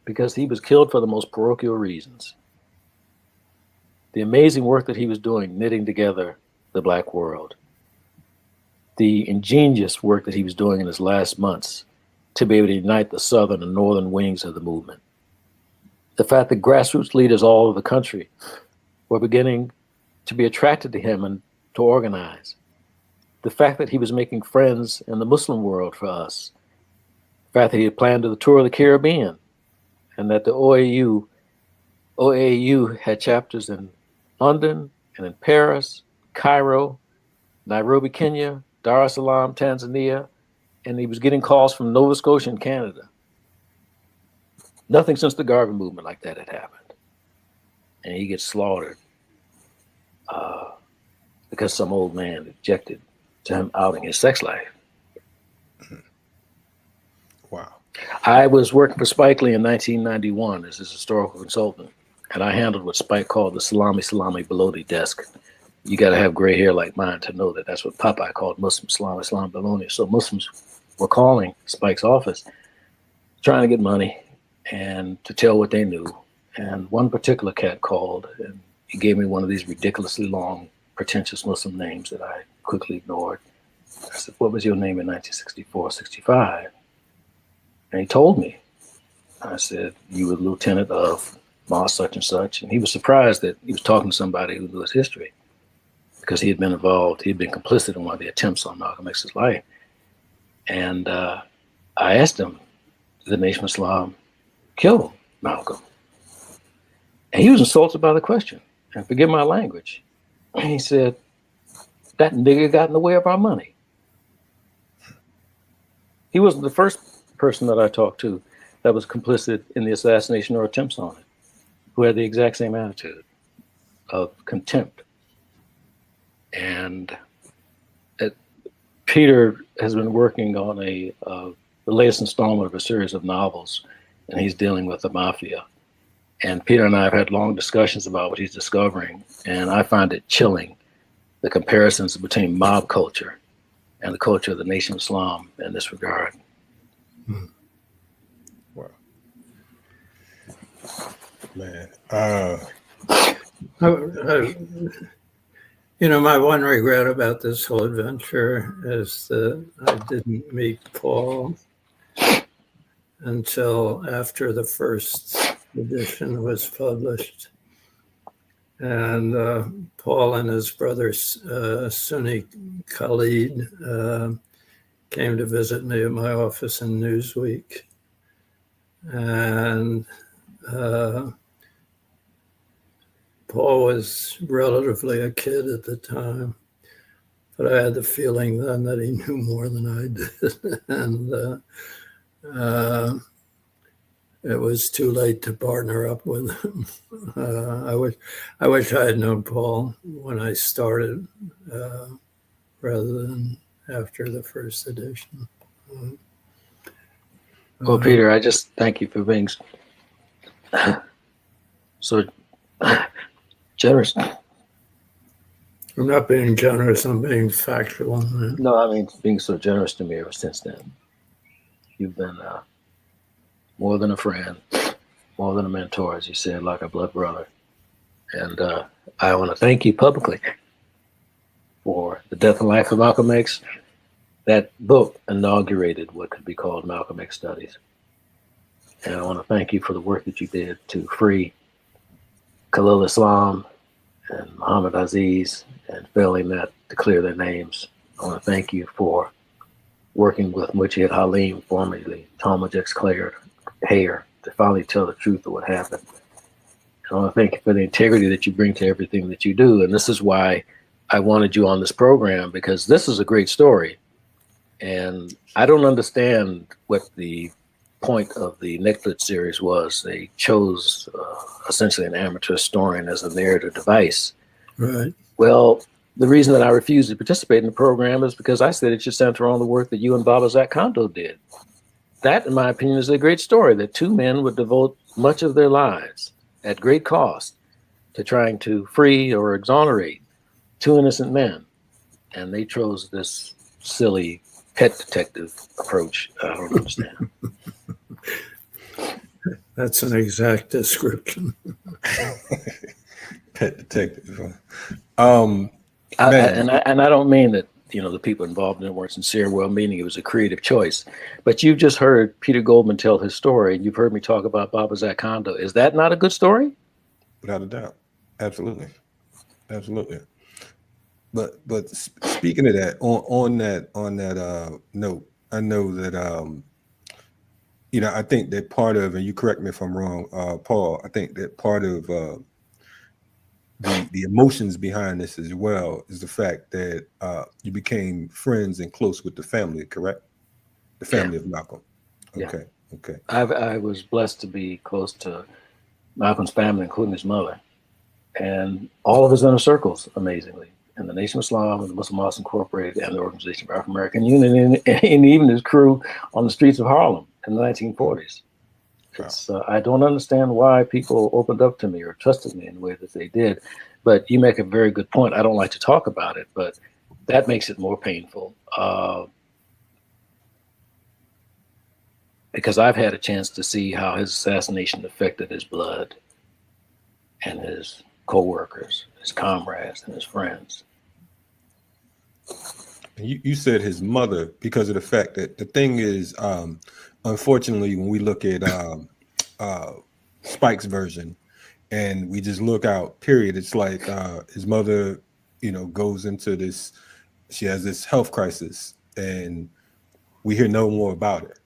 because he was killed for the most parochial reasons. The amazing work that he was doing, knitting together the Black world, the ingenious work that he was doing in his last months to be able to unite the southern and northern wings of the movement. The fact that grassroots leaders all over the country were beginning to be attracted to him and to organize. The fact that he was making friends in the Muslim world for us. The fact that he had planned the tour of the Caribbean and that the OAU had chapters in London and in Paris, Cairo, Nairobi, Kenya, Dar es Salaam, Tanzania, and he was getting calls from Nova Scotia in Canada. Nothing since the Garvey movement like that had happened. And he gets slaughtered because some old man objected to him outing his sex life. Wow. I was working for Spike Lee in 1991 as his historical consultant, and I handled what Spike called the salami below the desk. You got to have gray hair like mine to know that that's what Popeye called Muslim salami bologna. So Muslims were calling Spike's office trying to get money and to tell what they knew. And one particular cat called and he gave me one of these ridiculously long, pretentious Muslim names that I quickly ignored. I said, "What was your name in 1964, 65? And he told me. I said, "You were lieutenant of Ma such and such." And he was surprised that he was talking to somebody who knew his history because he had been involved, he had been complicit in one of the attempts on Malcolm X's life. And I asked him, did the Nation of Islam kill Malcolm? And he was insulted by the question. And forgive my language. He said, "That nigga got in the way of our money." He wasn't the first person that I talked to that was complicit in the assassination or attempts on it, who had the exact same attitude of contempt. And Peter has been working on the latest installment of a series of novels, and he's dealing with the mafia. And Peter and I have had long discussions about what he's discovering, and I find it chilling, the comparisons between mob culture and the culture of the Nation of Islam in this regard. Wow. Man. My one regret about this whole adventure is that I didn't meet Paul until after the first edition was published. And Paul and his brother, Sunni Khalid, came to visit me at my office in Newsweek. And Paul was relatively a kid at the time, but I had the feeling then that he knew more than I did. And it was too late to partner up with him. I wish I had known Paul when I started rather than after the first edition. Well, Peter, I just thank you for being so generous. I'm not being generous, I'm being factual. No, I mean, being so generous to me ever since then. You've been more than a friend, more than a mentor, as you said, like a blood brother. And I want to thank you publicly for The Death and Life of Malcolm X. That book inaugurated what could be called Malcolm X Studies. And I want to thank you for the work that you did to free Khalil Islam and Muhammad Aziz, and failing that, to clear their names. I want to thank you for working with Mich Halim, formerly Talmadge X. Hayer, to finally tell the truth of what happened. I want to thank you for the integrity that you bring to everything that you do. And this is why I wanted you on this program, because this is a great story. And I don't understand what the point of the Netflix series was. They chose essentially an amateur historian as a narrative device. Right. Well, the reason that I refused to participate in the program is because I said it should center on the work that you and Baba Zak Kondo did. That, in my opinion, is a great story, that two men would devote much of their lives at great cost to trying to free or exonerate two innocent men. And they chose this silly pet detective approach. I don't understand. That's an exact description. Pet detective. And Man, I don't mean that the people involved in it weren't sincere, well-meaning. It was a creative choice. But you've just heard Peter Goldman tell his story, and you've heard me talk about Baba Zak Kondo. Is that not a good story? without a doubt, absolutely, absolutely. But speaking of that, on that note, I know that I think that part of, and you correct me if I'm wrong, Paul. I think that part of the emotions behind this as well is the fact that you became friends and close with the family, correct? The family of Malcolm. Okay, Yeah. okay. I was blessed to be close to Malcolm's family, including his mother, and all of his inner circles, amazingly, and the Nation of Islam, and the Muslim Laws Incorporated, and the Organization of African American Unity, and even his crew on the streets of Harlem in the 1940s. It's I don't understand why people opened up to me or trusted me in the way that they did, but you make a very good point. I don't like to talk about it, but that makes it more painful because I've had a chance to see how his assassination affected his blood and his co-workers, his comrades, and his friends. You said his mother, because of the fact that the thing is, unfortunately, when we look at Spike's version and we just look out, period, it's like his mother, goes into this, she has this health crisis and we hear no more about it.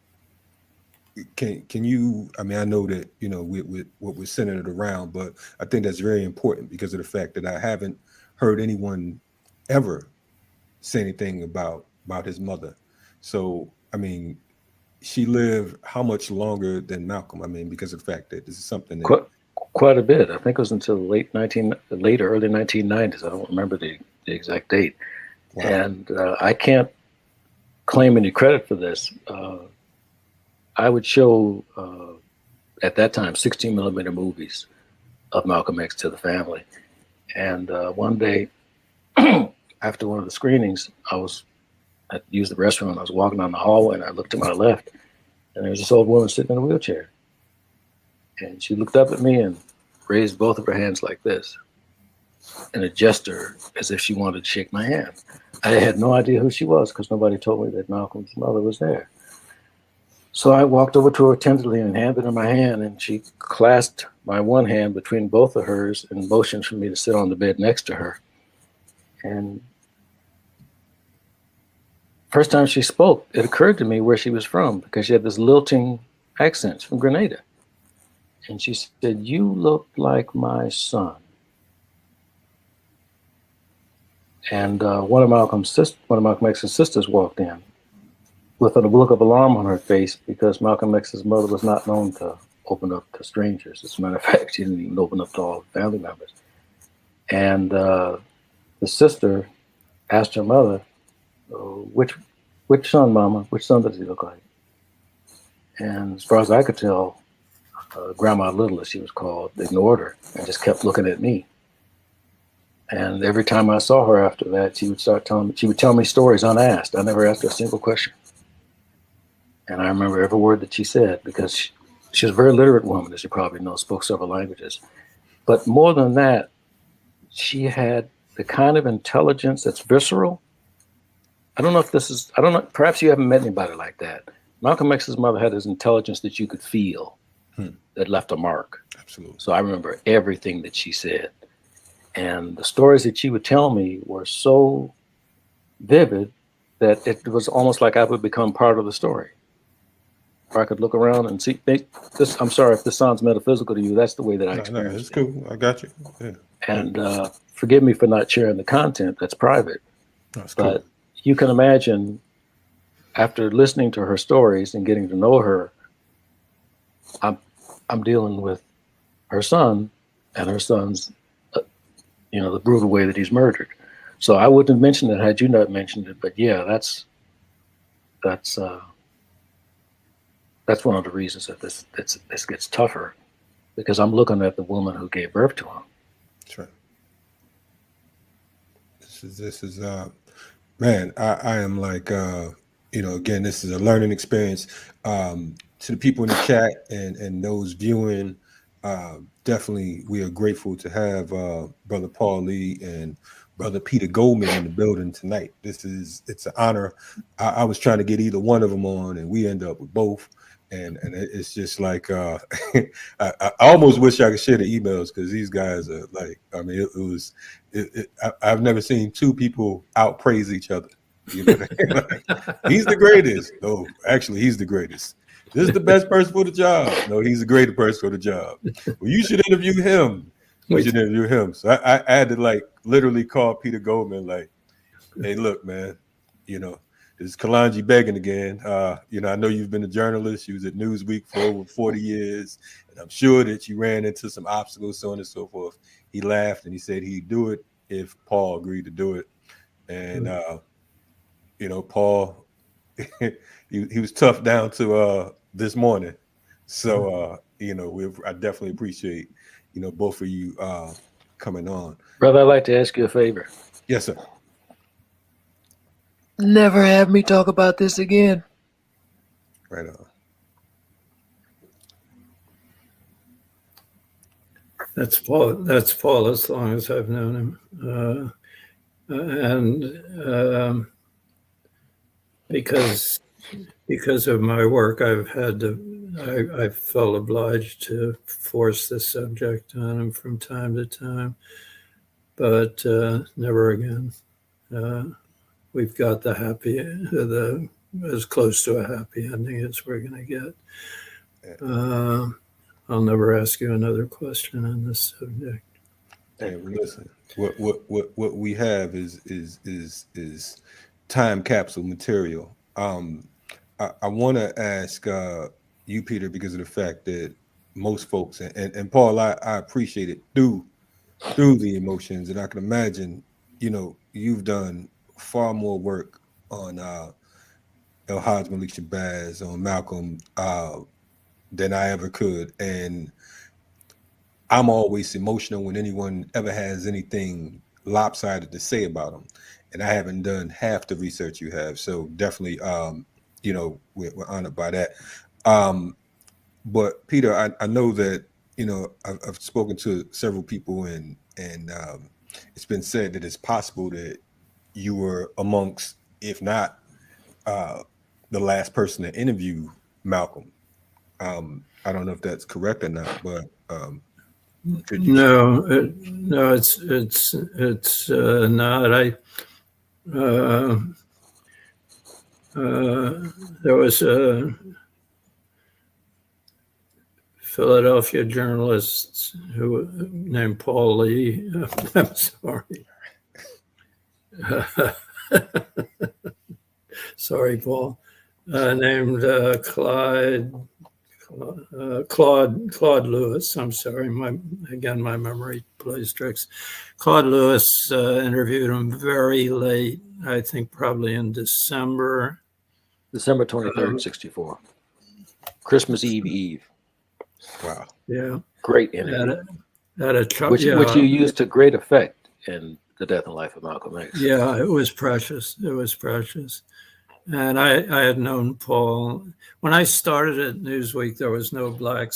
Can you, I mean, I know that, with what we're centering it around, but I think that's very important because of the fact that I haven't heard anyone ever say anything about his mother. So, I mean, she lived how much longer than Malcolm? I mean, because of the fact that this is something that quite a bit. I think it was until late or early 1990s. I don't remember the exact date. Wow. And I can't claim any credit for this. I would show at that time 16 millimeter movies of Malcolm X to the family. And one day, after one of the screenings, I used the restroom and I was walking down the hallway and I looked to my left and there was this old woman sitting in a wheelchair. And she looked up at me and raised both of her hands like this in a gesture as if she wanted to shake my hand. I had no idea who she was because nobody told me that Malcolm's mother was there. So I walked over to her tenderly and handed her my hand, and she clasped my one hand between both of hers and motioned for me to sit on the bed next to her. And first time she spoke, it occurred to me where she was from because she had this lilting accent from Grenada. And she said, "You look like my son." And one of Malcolm X's sisters walked in with a look of alarm on her face because Malcolm X's mother was not known to open up to strangers. As a matter of fact, she didn't even open up to all family members. And the sister asked her mother, which son, Mama? Which son does he look like? And as far as I could tell, Grandma Little, as she was called, ignored her and just kept looking at me. And every time I saw her after that, she would tell me stories unasked. I never asked her a single question. And I remember every word that she said because she was a very literate woman, as you probably know, spoke several languages. But more than that, she had the kind of intelligence that's visceral. I don't know, perhaps you haven't met anybody like that. Malcolm X's mother had this intelligence that you could feel that left a mark. Absolutely. So I remember everything that she said. And the stories that she would tell me were so vivid that it was almost like I would become part of the story. Or I could look around and see this. I'm sorry if this sounds metaphysical to you. That's the way that I experienced it. It's cool. I got you. Yeah. And forgive me for not sharing the content. That's private. That's but cool. You can imagine, after listening to her stories and getting to know her, I'm dealing with her son and her son's, the brutal way that he's murdered. So I wouldn't have mentioned it had you not mentioned it. But yeah, that's one of the reasons that this gets tougher, because I'm looking at the woman who gave birth to him. That's right. This is man, I am like again, this is a learning experience. To the people in the chat and those viewing, definitely we are grateful to have Brother Paul Lee and Brother Peter Goldman in the building tonight. It's an honor. I was trying to get either one of them on, and we end up with both. And it's just like I almost wish I could share the emails, because these guys are like, I mean, I've never seen two people out praise each other. Like, he's the greatest. No, actually, he's the greatest. This is the best person for the job. No, he's the greatest person for the job. Well, you should interview him. So I had to like literally call Peter Goldman, like, hey, look, man, this is Kalonji begging again. I know you've been a journalist. You was at Newsweek for over 40 years, and I'm sure that you ran into some obstacles, so on and so forth. He laughed and he said he'd do it if Paul agreed to do it. And Paul, he was tough down to this morning. So I definitely appreciate both of you coming on. Brother, I'd like to ask you a favor. Yes, sir. Never have me talk about this again. Right on. That's Paul. As long as I've known him, and because of my work, I felt obliged to force the subject on him from time to time, but never again. We've got as close to a happy ending as we're going to get. I'll never ask you another question on this subject. Hey, listen, what we have is time capsule material. I want to ask you, Peter, because of the fact that most folks and Paul, I appreciate it through the emotions, and I can imagine, you've done far more work on El-Hajj Malik Shabazz, on Malcolm, than I ever could, and I'm always emotional when anyone ever has anything lopsided to say about them, and I haven't done half the research you have. So definitely, we're honored by that. But Peter, I know that I've spoken to several people, and it's been said that it's possible that you were amongst, if not the last person to interview Malcolm. I don't know if that's correct or not, but no, it's not. There was a Philadelphia journalist named Paul Lee. I'm sorry. Sorry, Paul. Named Claude Lewis. I'm sorry. My memory plays tricks. Claude Lewis interviewed him very late. I think probably in December 23rd, 64. Christmas Eve. Wow. Yeah. Great interview. Which you used to great effect in The Death and Life of Malcolm X. Yeah, it was precious. And I had known Paul when I started at Newsweek. There was no black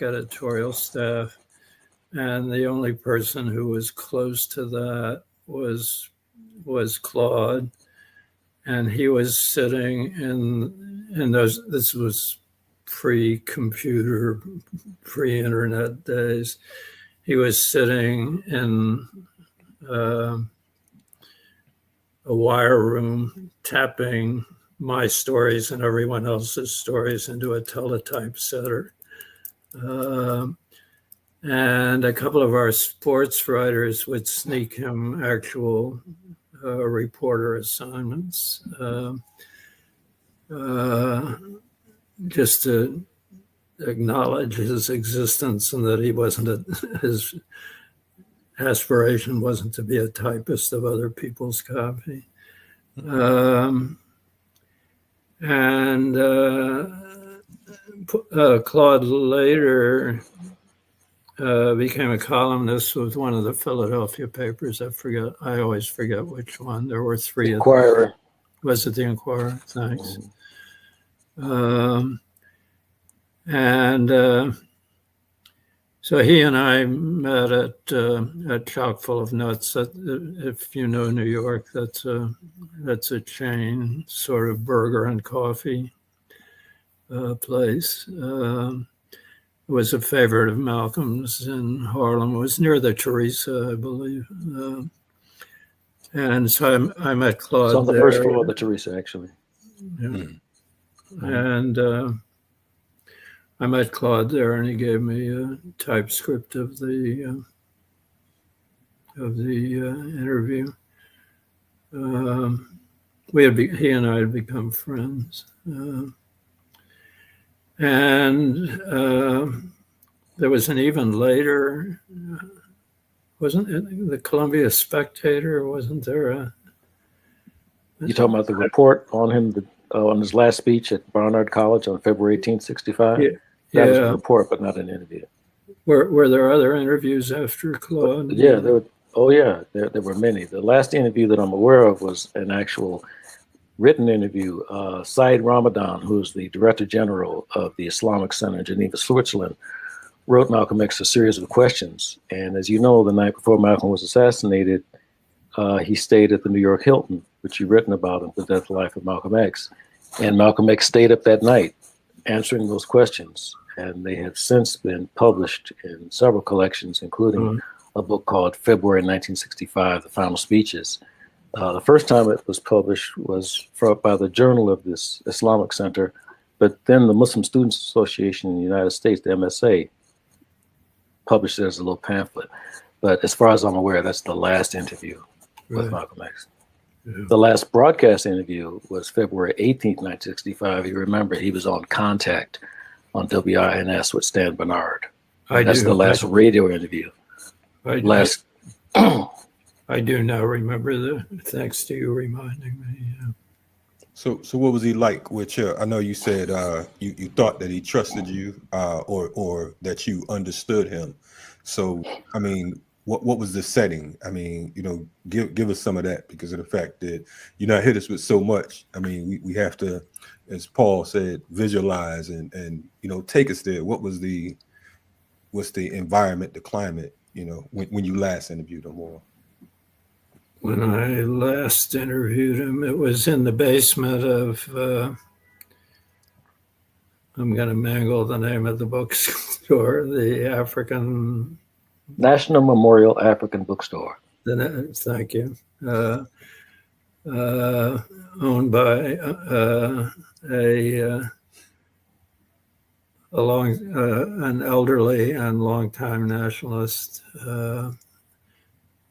editorial staff, and the only person who was close to that was Claude, and he was sitting in those. This was pre-computer, pre-internet days. He was sitting in a wire room, tapping my stories and everyone else's stories into a teletype setter. And a couple of our sports writers would sneak him actual reporter assignments, just to acknowledge his existence and that he wasn't his aspiration wasn't to be a typist of other people's copy. Claude later became a columnist with one of the Philadelphia papers. I always forget which one. There were three. Inquirer. Was it the Inquirer? Thanks. Mhm. And so he and I met at Chock full of Nuts. If you know New York, that's a chain sort of burger and coffee place. It was a favorite of Malcolm's in Harlem. It was near the Teresa, I believe. And so I met Claude It's on the there. first floor of the Teresa, actually. Yeah. Mm-hmm. And I met Claude there, and he gave me a typescript of the interview. He and I had become friends, and there was an even later. Wasn't it the Columbia Spectator? Wasn't there You talking about the report on him on his last speech at Barnard College on February 18th, 65? Yeah. That was a report, but not an interview. Were there other interviews after Claude? But, yeah, there were many. The last interview that I'm aware of was an actual written interview. Said Ramadan, who's the Director General of the Islamic Center in Geneva, Switzerland, wrote Malcolm X a series of questions. And as you know, the night before Malcolm was assassinated, he stayed at the New York Hilton, which you've written about in The Death and Life of Malcolm X. And Malcolm X stayed up that night answering those questions. And they have since been published in several collections, including a book called February 1965, The Final Speeches. The first time it was published was by the Journal of this Islamic Center, but then the Muslim Students Association in the United States, the MSA, published it as a little pamphlet. But as far as I'm aware, that's the last interview with Malcolm X. Yeah. The last broadcast interview was February 18th, 1965. You remember he was on Contact on WINS with Stan Bernard. That's the last radio interview. I do now remember thanks to you reminding me. Yeah. So what was he like with you? I know you said you thought that he trusted you or that you understood him. So, I mean, what was the setting? I mean, give us some of that, because of the fact that hit us with so much. I mean, we have to, as Paul said, visualize and take us there. What's the environment, the climate, when you last interviewed him? Or when I last interviewed him, it was in the basement of, I'm going to mangle the name of the bookstore, the African... National Memorial African Bookstore. Thank you. Owned by an elderly and longtime nationalist,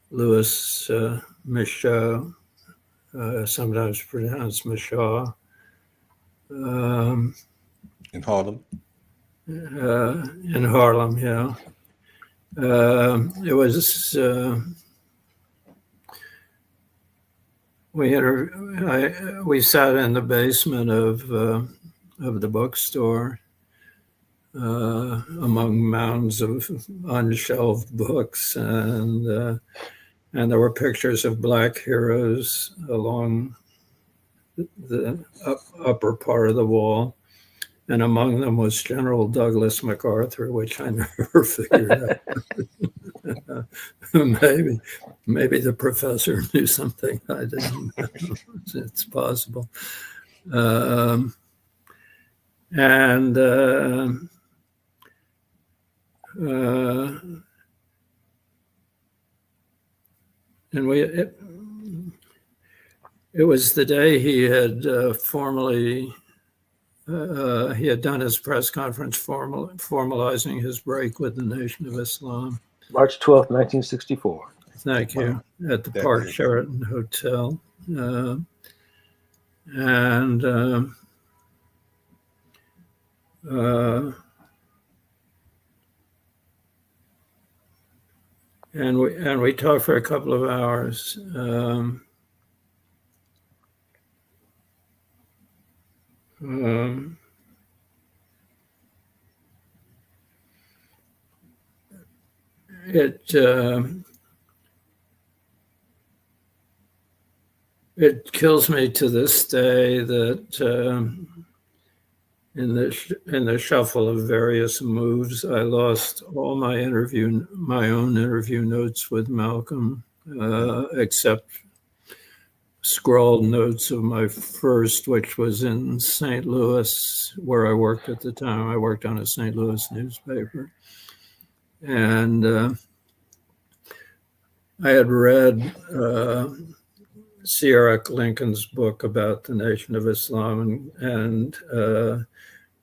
Louis Mich, sometimes pronounced Michaud. in Harlem? In Harlem, yeah. It was we sat in the basement of the bookstore among mounds of unshelved books, and there were pictures of Black heroes along the upper part of the wall. And among them was General Douglas MacArthur, which I never figured out. Maybe the professor knew something I didn't know. It's possible. And it was the day he had formally. He had done his press conference formalizing his break with the Nation of Islam. March 12th, 1964. Thank you. At the Park Sheraton Hotel. And we talked for a couple of hours. It kills me to this day that in the shuffle of various moves, I lost all my own interview notes with Malcolm, except scrawled notes of my first, which was in St. Louis, where I worked at the time. I worked on a St. Louis newspaper. And I had read Sierra Lincoln's book about the Nation of Islam, and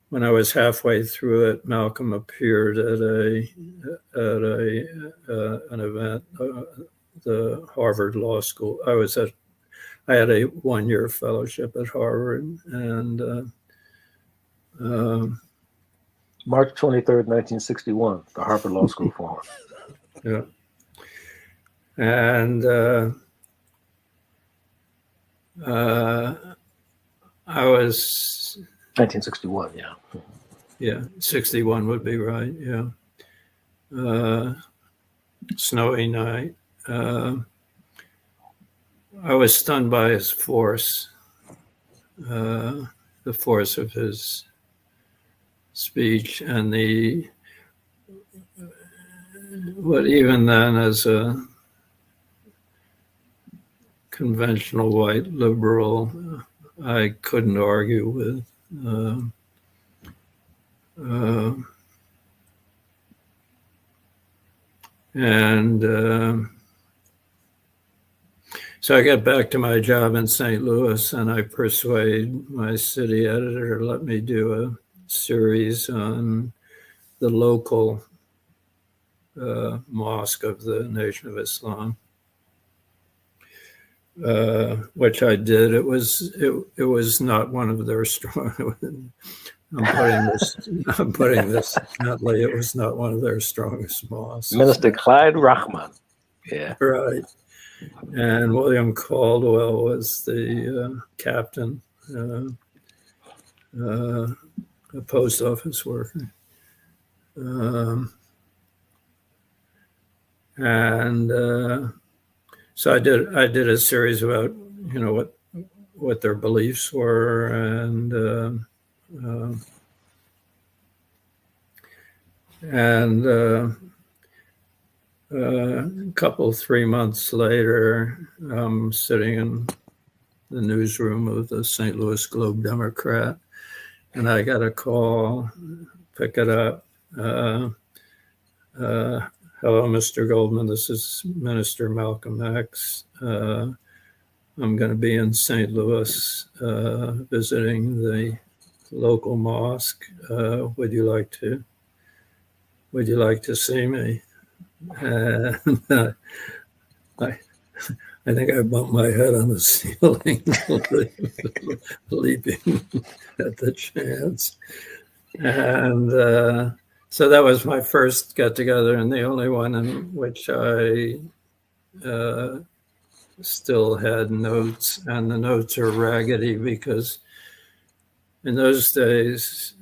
when I was halfway through it, Malcolm appeared at an event, the Harvard Law School. I had a one-year fellowship at Harvard, and March 23rd, 1961, the Harvard Law School Forum. Yeah. And I was 1961, yeah. Yeah, 61 would be right, yeah. Snowy night. I was stunned by his force, the force of his speech, and what even then as a conventional white liberal, I couldn't argue with. So I got back to my job in St. Louis, and I persuade my city editor to let me do a series on the local mosque of the Nation of Islam, which I did. It was not one of their strong. I'm putting this gently. It was not one of their strongest mosques. Minister Clyde Rahman. Yeah. Right. And William Caldwell was the captain, a post office worker. So I did a series about, what their beliefs were, and a couple, 3 months later, I'm sitting in the newsroom of the St. Louis Globe-Democrat, and I got a call, pick it up. Hello, Mr. Goldman, this is Minister Malcolm X. I'm going to be in St. Louis visiting the local mosque. Would you like to see me? And I think I bumped my head on the ceiling, leaping at the chance. And so that was my first get together, and the only one in which I still had notes, and the notes are raggedy because in those days,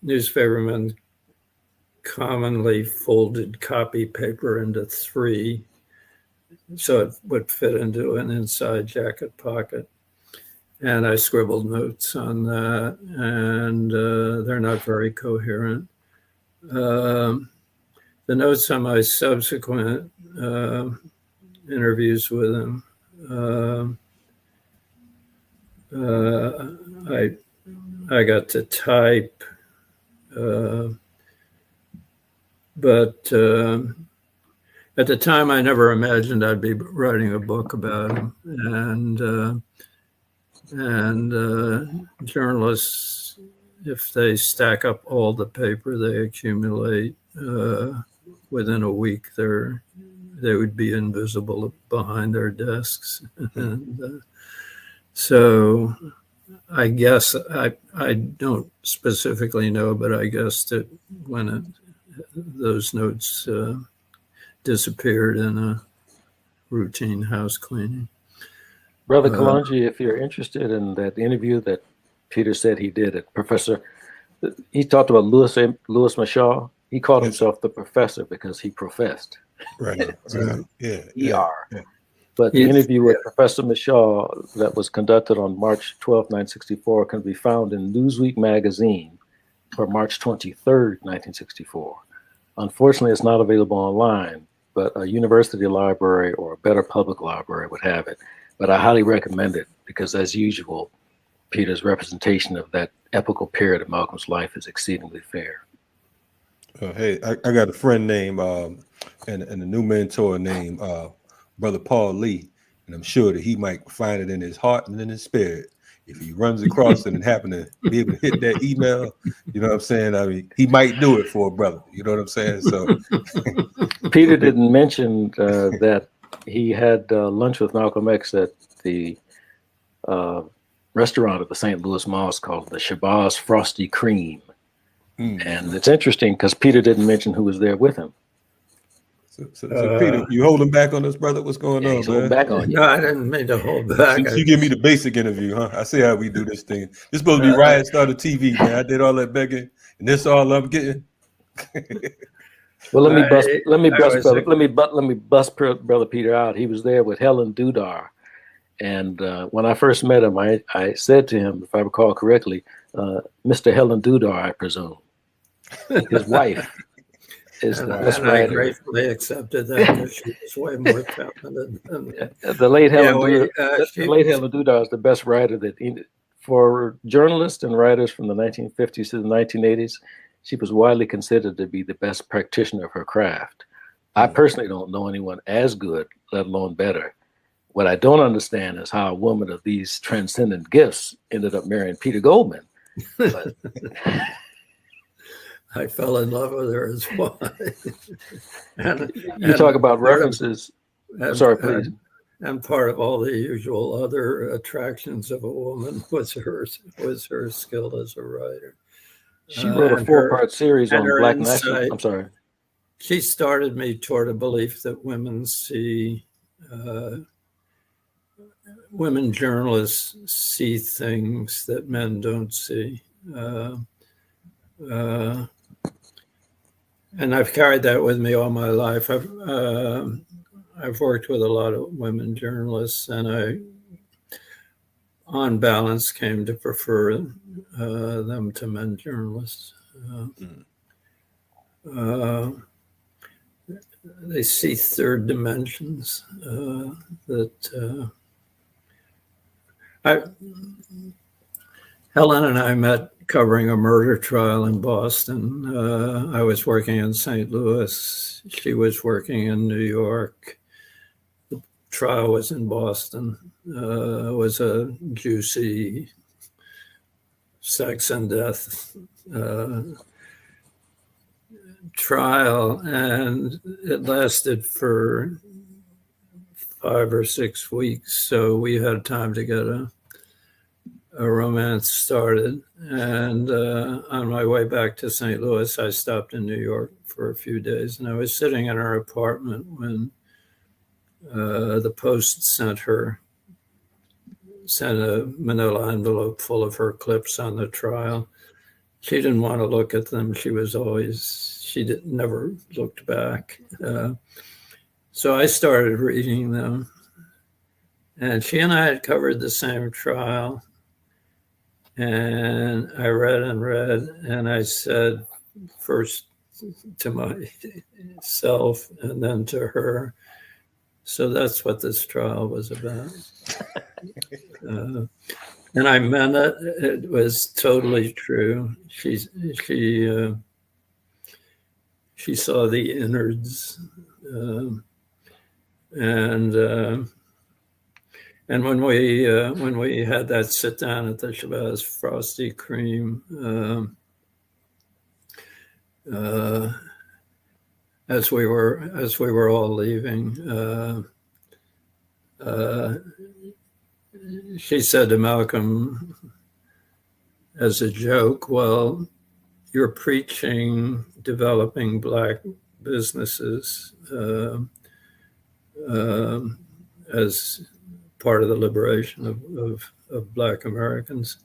newspapermen commonly folded copy paper into three so it would fit into an inside jacket pocket. And I scribbled notes on that, and they're not very coherent. The notes on my subsequent interviews with him, I got to type, but at the time, I never imagined I'd be writing a book about him. And journalists, if they stack up all the paper they accumulate, within a week, they would be invisible behind their desks. And so I guess I don't specifically know, but I guess that when those notes disappeared in a routine house cleaning. Brother Kalonji, if you're interested in that interview that Peter said he did at Professor, he talked about Louis Michal. He called himself the professor because he professed. Right. Yeah. ER. Yeah. But the interview with Professor Michaud that was conducted on March 12, 1964 can be found in Newsweek magazine for March 23rd, 1964. Unfortunately, it's not available online, but a university library or a better public library would have it. But I highly recommend it because, as usual, Peter's representation of that epical period of Malcolm's life is exceedingly fair. Hey, I got a friend named and a new mentor named Brother Paul Lee, and I'm sure that he might find it in his heart and in his spirit. If he runs across it and happen to be able to hit that email, you know what I'm saying? I mean, he might do it for a brother. You know what I'm saying? So Peter didn't mention that he had lunch with Malcolm X at the restaurant at the St. Louis Mosque called the Shabazz Frosty Cream. And it's interesting because Peter didn't mention who was there with him. So Peter, you holding back on us, brother? What's going on, man? Holding back on you. No, I didn't mean to hold back. You give me the basic interview, huh? I see how we do this thing. This supposed to be Riot Starter TV, man. I did all that begging, and this all I'm getting. Well, let me bust Brother Peter out. He was there with Helen Dudar, and when I first met him, I said to him, if I recall correctly, Mr. Helen Dudar, I presume, his wife. And I gratefully accepted that. She was way more talented than the late Helen Dudar is the best writer for journalists and writers from the 1950s to the 1980s. She was widely considered to be the best practitioner of her craft. I personally don't know anyone as good, let alone better. What I don't understand is how a woman of these transcendent gifts ended up marrying Peter Goldman. But I fell in love with her as well. You talk about references. Sorry, please. And part of all the usual other attractions of a woman was her skill as a writer. She wrote a 4-part series on Black nationalism. I'm sorry. She started me toward a belief that women journalists see things that men don't see. And I've carried that with me all my life. I've worked with a lot of women journalists, and I, on balance, came to prefer them to men journalists. They see third dimensions Helen and I met covering a murder trial in Boston. I was working in St. Louis. She was working in New York. The trial was in Boston. It was a juicy sex and death trial, and it lasted for 5 or 6 weeks. So we had time to get a romance started. And on my way back to St. Louis, I stopped in New York for a few days, and I was sitting in her apartment when the Post sent a manila envelope full of her clips on the trial. She didn't want to look at them. She never looked back. So I started reading them, and she and I had covered the same trial. And I read, and I said first to myself and then to her, so that's what this trial was about. And I meant it. It was totally true. She saw the innards, and when we had that sit down at the Shabazz Frosty Cream, as we were all leaving, she said to Malcolm as a joke, "Well, you're preaching developing Black businesses as part of the liberation of Black Americans.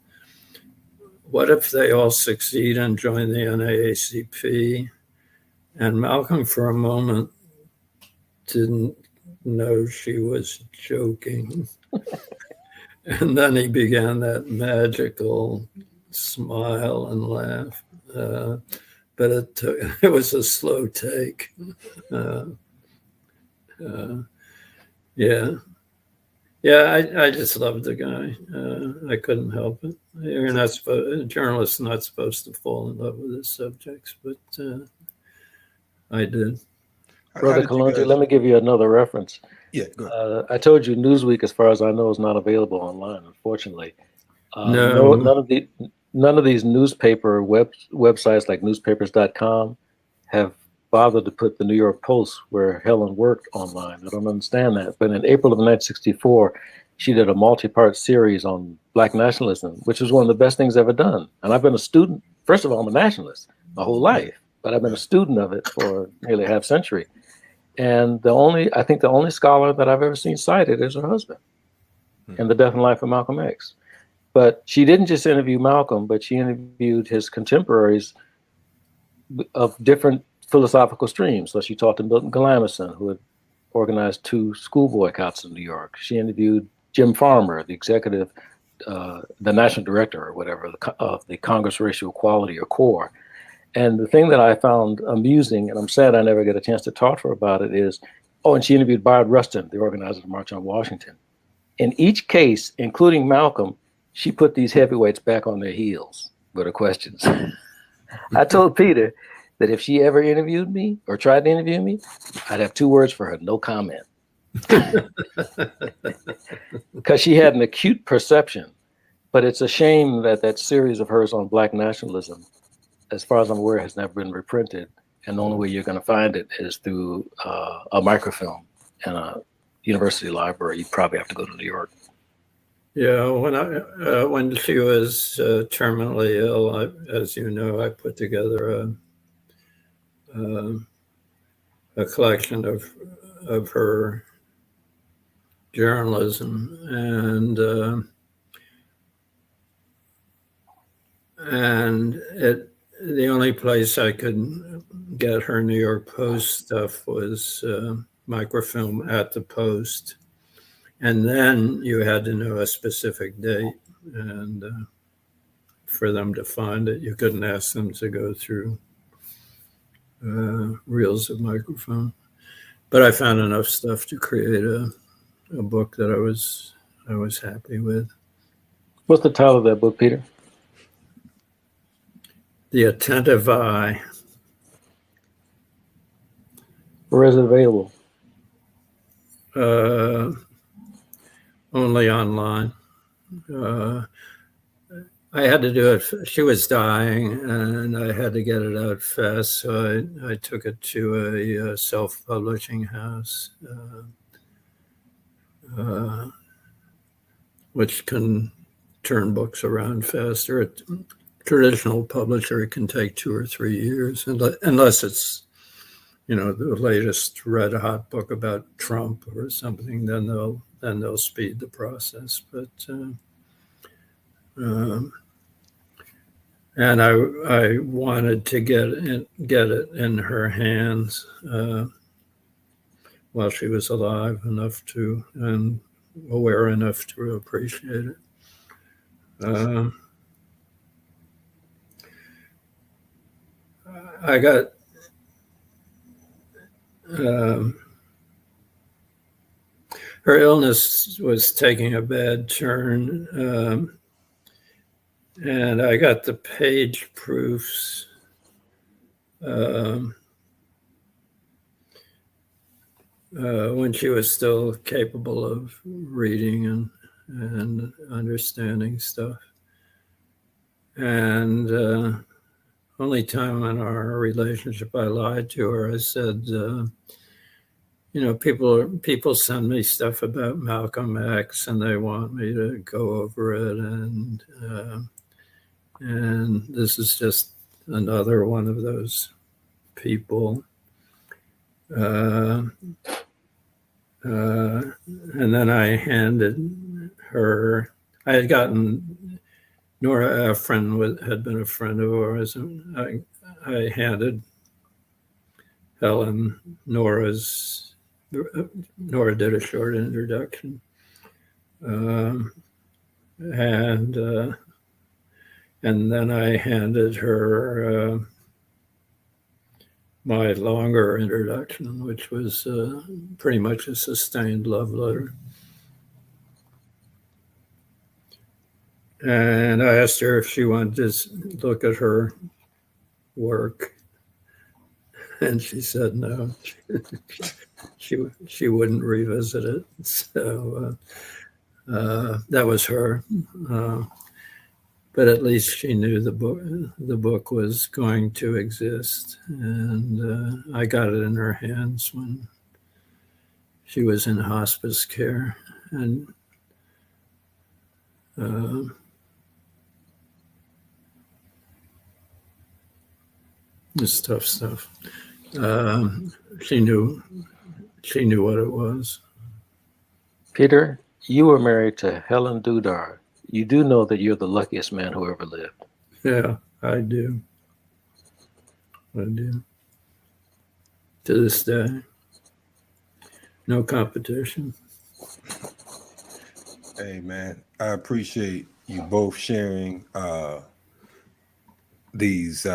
What if they all succeed and join the NAACP?" And Malcolm, for a moment, didn't know she was joking. And then he began that magical smile and laugh. But it was a slow take. Uh, uh, yeah. Yeah, I just loved the guy. I couldn't help it. You're not a journalist's not supposed to fall in love with his subjects, but I did. Brother Kalonji, let me give you another reference. Yeah, go ahead. I told you Newsweek, as far as I know, is not available online, unfortunately. No. None of these newspaper websites like newspapers.com have bothered to put the New York Post, where Helen worked, online. I don't understand that. But in April of 1964, she did a multi-part series on Black nationalism, which was one of the best things ever done. And I've been a student. First of all, I'm a nationalist my whole life, but I've been a student of it for nearly a half century. And I think the only scholar that I've ever seen cited is her husband in The Death and Life of Malcolm X. But she didn't just interview Malcolm, but she interviewed his contemporaries of different philosophical streams. So she talked to Milton Glamoson, who had organized 2 school boycotts in New York. She interviewed Jim Farmer, the executive, the national director or whatever, of the Congress of Racial Equality, or CORE. And the thing that I found amusing, and I'm sad I never get a chance to talk to her about it, is, and she interviewed Bayard Rustin, the organizer of the March on Washington. In each case, including Malcolm, she put these heavyweights back on their heels with her questions. I told Peter that if she ever interviewed me or tried to interview me, I'd have 2 words for her: no comment. Because she had an acute perception. But it's a shame that that series of hers on Black nationalism, as far as I'm aware, has never been reprinted. And the only way you're going to find it is through a microfilm in a university library. You probably have to go to New York. Yeah, when she was terminally ill, as you know, I put together a collection of her journalism, and the only place I could get her New York Post stuff was microfilm at the Post. And then you had to know a specific date, and for them to find it, you couldn't ask them to go through reels of microfilm. But I found enough stuff to create a book that I was happy with. What's the title of that book, Peter? The Attentive Eye. Where is it available? Only online. I had to do it. She was dying, and I had to get it out fast. So I took it to a self-publishing house, which can turn books around faster. A traditional publisher can take 2 or 3 years, unless it's, the latest red hot book about Trump or something. Then they'll speed the process. But and I wanted to get it in her hands while she was alive enough to, and aware enough to appreciate it. I got her illness was taking a bad turn, and I got the page proofs when she was still capable of reading and understanding stuff. And only time in our relationship I lied to her. I said, people send me stuff about Malcolm X, and they want me to go over it, and this is just another one of those people. And then I handed her. I had gotten Nora, a friend had been a friend of ours, and I handed Helen Nora's Nora did a short introduction. And then I handed her my longer introduction, which was pretty much a sustained love letter. And I asked her if she wanted to look at her work, and she said no. She wouldn't revisit it. So that was her. But at least she knew the book was going to exist, and I got it in her hands when she was in hospice care, and it's tough stuff. She knew what it was. Peter, you were married to Helen Dudar. You do know that you're the luckiest man who ever lived. Yeah, I do. I do. To this day, no competition. Hey, man, I appreciate you both sharing these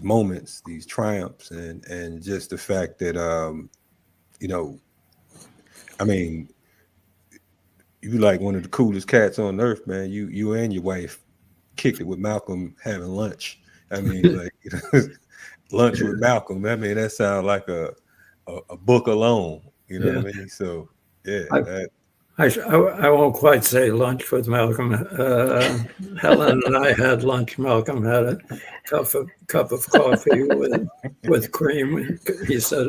moments, these triumphs, and just the fact that I mean, you like one of the coolest cats on earth, man. You and your wife kicked it with Malcolm having lunch. I mean, like lunch with Malcolm. I mean, that sounds like a book alone. You know what I mean? So yeah. I won't quite say lunch with Malcolm. Helen and I had lunch. Malcolm had a cup of coffee with cream. He said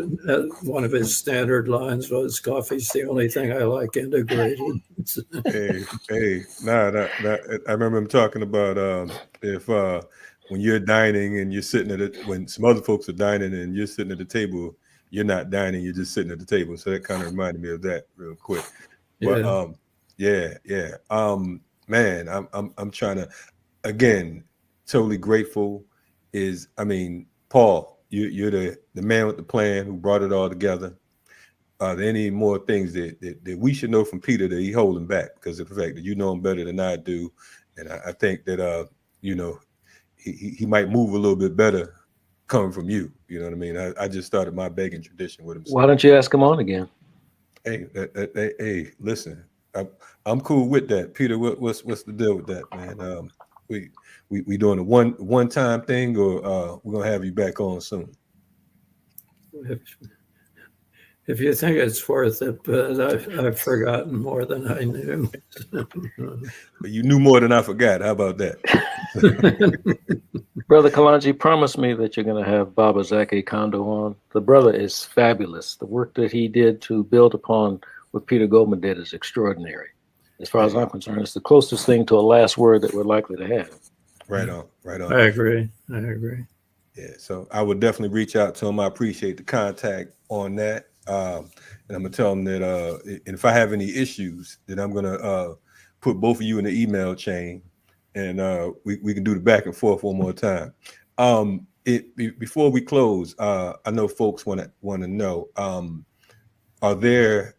one of his standard lines was, "Coffee's the only thing I like integrated." hey, nah. I remember him talking about if when you're dining and you're sitting when some other folks are dining and you're sitting at the table, you're not dining, you're just sitting at the table. So that kind of reminded me of that real quick. But man, I'm trying to, again, totally grateful. Paul, you're the man with the plan who brought it all together. Are there any more things that we should know from Peter that he's holding back because of the fact that you know him better than I do, and I think that he might move a little bit better coming from you. You know what I mean? I just started my begging tradition with him. Why don't you ask him on again? Hey, listen, I'm cool with that, Peter. What's the deal with that, man? We doing a one time thing, or we're gonna have you back on soon? If you think it's worth it, but I've forgotten more than I knew. But you knew more than I forgot. How about that? Brother Kalonji, promise me that you're going to have Baba Zaki Kondo on. The brother is fabulous. The work that he did to build upon what Peter Goldman did is extraordinary. As far as I'm concerned, it's the closest thing to a last word that we're likely to have. Right on. I agree. Yeah, so I would definitely reach out to him. I appreciate the contact on that. And I'm going to tell him that if I have any issues, then I'm going to put both of you in the email chain. And we can do the back and forth one more time. Before we close, I know folks want to know: are there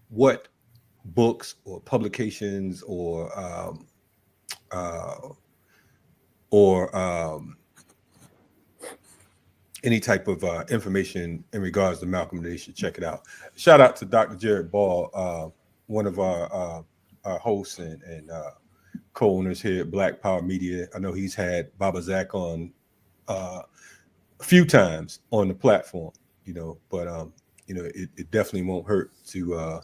what books or publications or any type of information in regards to Malcolm that they should check it out? Shout out to Dr. Jared Ball, one of our hosts and co-owners here at Black Power Media. I know he's had Baba Zak on a few times on the platform, but it definitely won't hurt to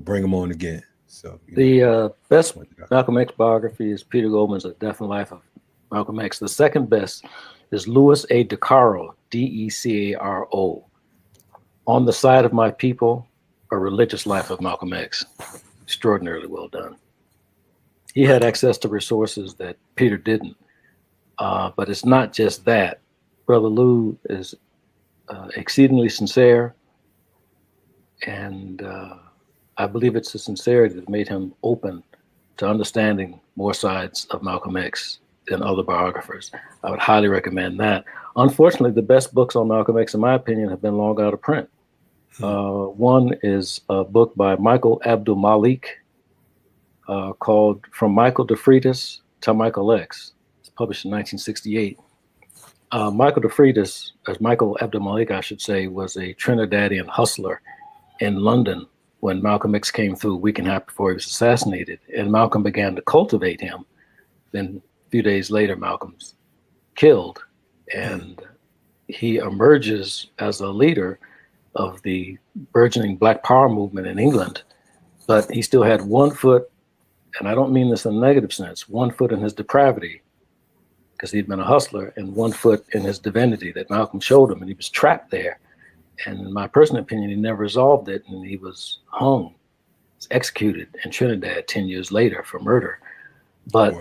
bring him on again. So the best Malcolm X biography is Peter Goldman's A Death and Life of Malcolm X. The second best is Louis A. DeCaro, Decaro, On the Side of My People, A Religious Life of Malcolm X. Extraordinarily well done. He had access to resources that Peter didn't. But it's not just that. Brother Lou is exceedingly sincere, and I believe it's the sincerity that made him open to understanding more sides of Malcolm X than other biographers. I would highly recommend that. Unfortunately, the best books on Malcolm X, in my opinion, have been long out of print. One is a book by Michael Abdul Malik called From Michael DeFreitas to Michael X. It's published in 1968. Michael DeFreitas, as Michael Abdul Malik, I should say, was a Trinidadian hustler in London when Malcolm X came through a week and a half before he was assassinated. And Malcolm began to cultivate him. Then a few days later, Malcolm's killed. And he emerges as a leader of the burgeoning Black Power movement in England. But he still had one foot, and I don't mean this in a negative sense, one foot in his depravity, because he'd been a hustler, and one foot in his divinity that Malcolm showed him, and he was trapped there. And in my personal opinion, he never resolved it, and he was hung, was executed in Trinidad 10 years later for murder. But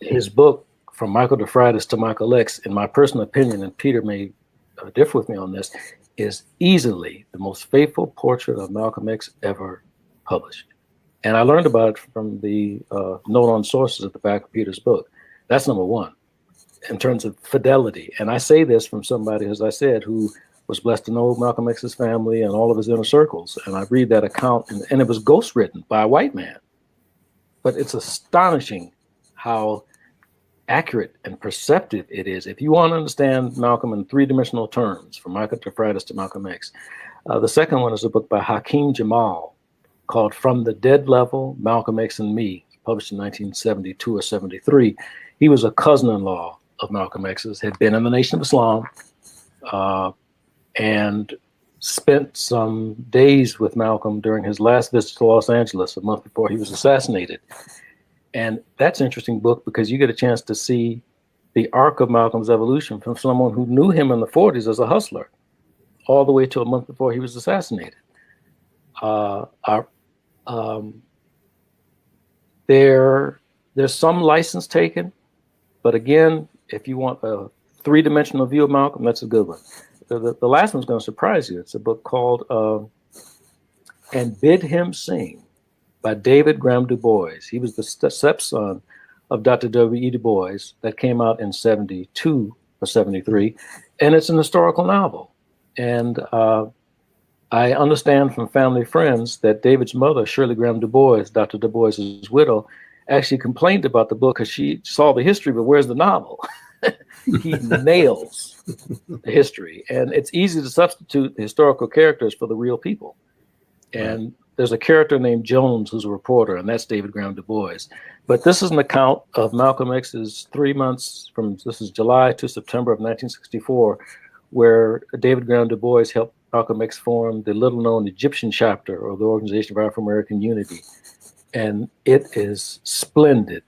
his book, From Michael DeFreitas to Michael X, in my personal opinion, and Peter may differ with me on this, is easily the most faithful portrait of Malcolm X ever published. And I learned about it from the note on sources at the back of Peter's book. That's number one, in terms of fidelity. And I say this from somebody, as I said, who was blessed to know Malcolm X's family and all of his inner circles. And I read that account, and it was ghostwritten by a white man. But it's astonishing how accurate and perceptive it is. If you want to understand Malcolm in three-dimensional terms, from Michael DeFreitas to Malcolm X, the second one is a book by Hakeem Jamal called From the Dead Level, Malcolm X and Me, published in 1972 or 73. He was a cousin-in-law of Malcolm X's, had been in the Nation of Islam, and spent some days with Malcolm during his last visit to Los Angeles a month before he was assassinated. And that's an interesting book because you get a chance to see the arc of Malcolm's evolution from someone who knew him in the 40s as a hustler all the way to a month before he was assassinated. There's some license taken, but again, if you want a three-dimensional view of Malcolm, that's a good one. The last one's going to surprise you. It's a book called And Bid Him Sing by David Graham Du Bois. He was the stepson of Dr. W.E. Du Bois that came out in 72 or 73, and it's an historical novel. And I understand from family friends that David's mother, Shirley Graham Du Bois, Dr. Du Bois's widow, actually complained about the book because she saw the history, but where's the novel? He nails the history, and it's easy to substitute the historical characters for the real people. And there's a character named Jones who's a reporter, and that's David Graham Du Bois. But this is an account of Malcolm X's 3 months this is July to September of 1964, where David Graham Du Bois helped Malcolm X form the little-known Egyptian chapter of the Organization of Afro-American Unity. And it is splendid,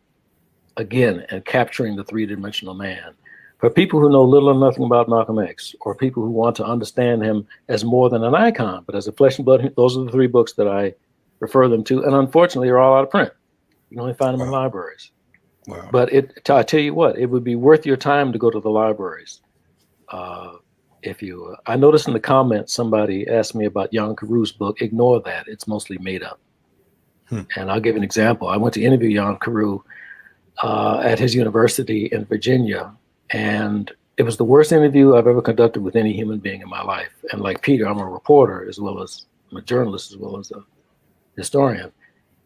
again, at capturing the three-dimensional man. For people who know little or nothing about Malcolm X, or people who want to understand him as more than an icon, but as a flesh and blood, those are the three books that I refer them to. And unfortunately, they're all out of print. You can only find them in libraries. Wow. But I tell you what, it would be worth your time to go to the libraries. I noticed in the comments, somebody asked me about Jan Caroux's book. Ignore that. It's mostly made up. And I'll give an example. I went to interview Jan Caroux at his university in Virginia. And it was the worst interview I've ever conducted with any human being in my life. And like Peter, I'm a reporter as well as I'm a journalist as well as a historian.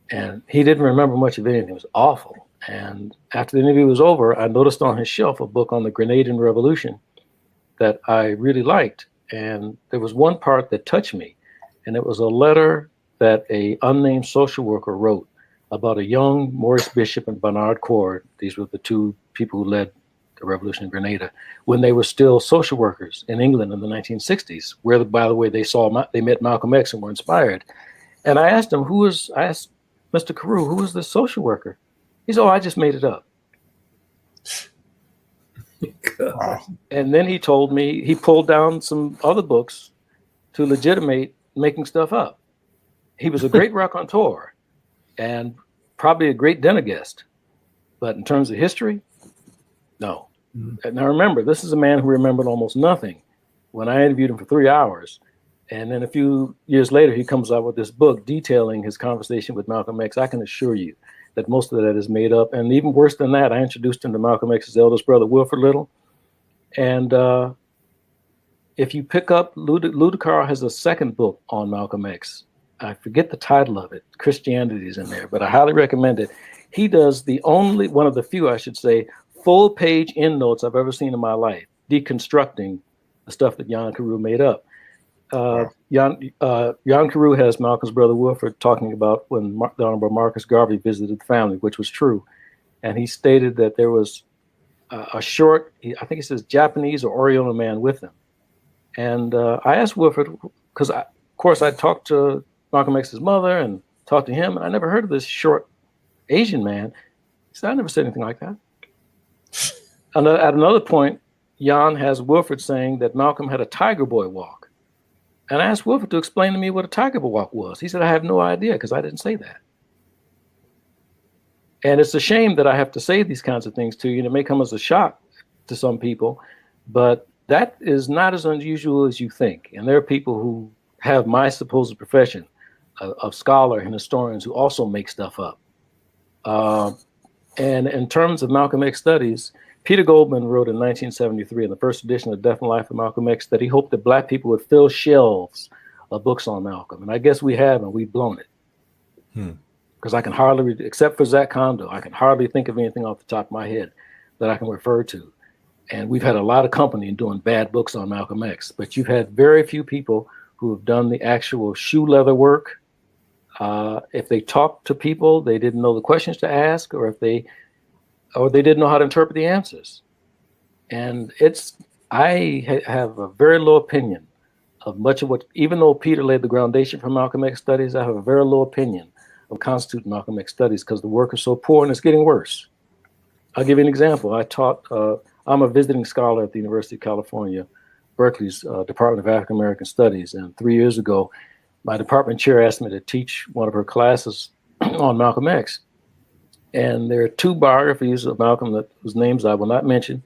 And he didn't remember much of anything. It was awful. And after the interview was over, I noticed on his shelf a book on the Grenadian Revolution that I really liked. And there was one part that touched me. And it was a letter that a unnamed social worker wrote about a young Maurice Bishop and Bernard Cord. These were the two people who led the revolution in Grenada, when they were still social workers in England in the 1960s, where, by the way, they met Malcolm X and were inspired. And I asked him, I asked Mr. Carew, who was this social worker? He said, oh, I just made it up. Wow. And then he told me he pulled down some other books to legitimate making stuff up. He was a great raconteur and probably a great dinner guest. But in terms of history, no. Now remember, this is a man who remembered almost nothing when I interviewed him for 3 hours. And then a few years later, he comes out with this book detailing his conversation with Malcolm X. I can assure you that most of that is made up. And even worse than that, I introduced him to Malcolm X's eldest brother, Wilford Little. And if you pick up, Ludacris has a second book on Malcolm X. I forget the title of it. Christianity is in there, but I highly recommend it. He does one of the few, I should say, full page endnotes I've ever seen in my life, deconstructing the stuff that Jan Carew made up. Jan Carew has Malcolm's brother Wilford talking about when the Honorable Marcus Garvey visited the family, which was true. And he stated that there was a short, I think he says Japanese or Oriental man with him. And I asked Wilford, because of course I talked to Malcolm X's mother and talked to him, and I never heard of this short Asian man. He said, I never said anything like that. And at another point, Jan has Wilford saying that Malcolm had a tiger boy walk. And I asked Wilford to explain to me what a tiger boy walk was. He said, I have no idea because I didn't say that. And it's a shame that I have to say these kinds of things to you. And it may come as a shock to some people, but that is not as unusual as you think. And there are people who have my supposed profession of scholar and historians who also make stuff up. And in terms of Malcolm X studies, Peter Goldman wrote in 1973 in the first edition of Death and Life of Malcolm X that he hoped that Black people would fill shelves of books on Malcolm. And I guess we have, and we've blown it. Because I can hardly, except for Zach Kondo, I can hardly think of anything off the top of my head that I can refer to. And we've had a lot of company in doing bad books on Malcolm X, but you've had very few people who have done the actual shoe leather work. If they talked to people, they didn't know the questions to ask, or they didn't know how to interpret the answers. And I have a very low opinion of much of what, even though Peter laid the groundation for Malcolm X studies, I have a very low opinion of constituting Malcolm X studies because the work is so poor and it's getting worse. I'll give you an example. I'm a visiting scholar at the University of California, Berkeley's Department of African American Studies. And 3 years ago, my department chair asked me to teach one of her classes on Malcolm X. And there are two biographies of Malcolm whose names I will not mention.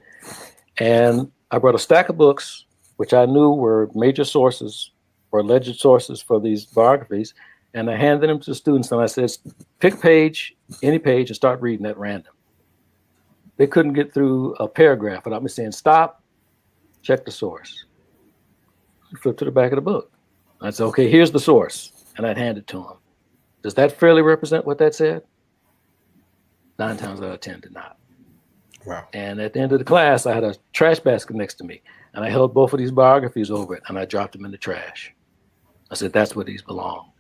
And I brought a stack of books, which I knew were major sources or alleged sources for these biographies. And I handed them to the students and I said, pick page, any page, and start reading at random. They couldn't get through a paragraph without me saying, stop, check the source. Flip to the back of the book. I said, okay, here's the source. And I'd hand it to them. Does that fairly represent what that said? 9 times out of 10 did not. Wow. And at the end of the class, I had a trash basket next to me. And I held both of these biographies over it and I dropped them in the trash. I said, that's where these belong.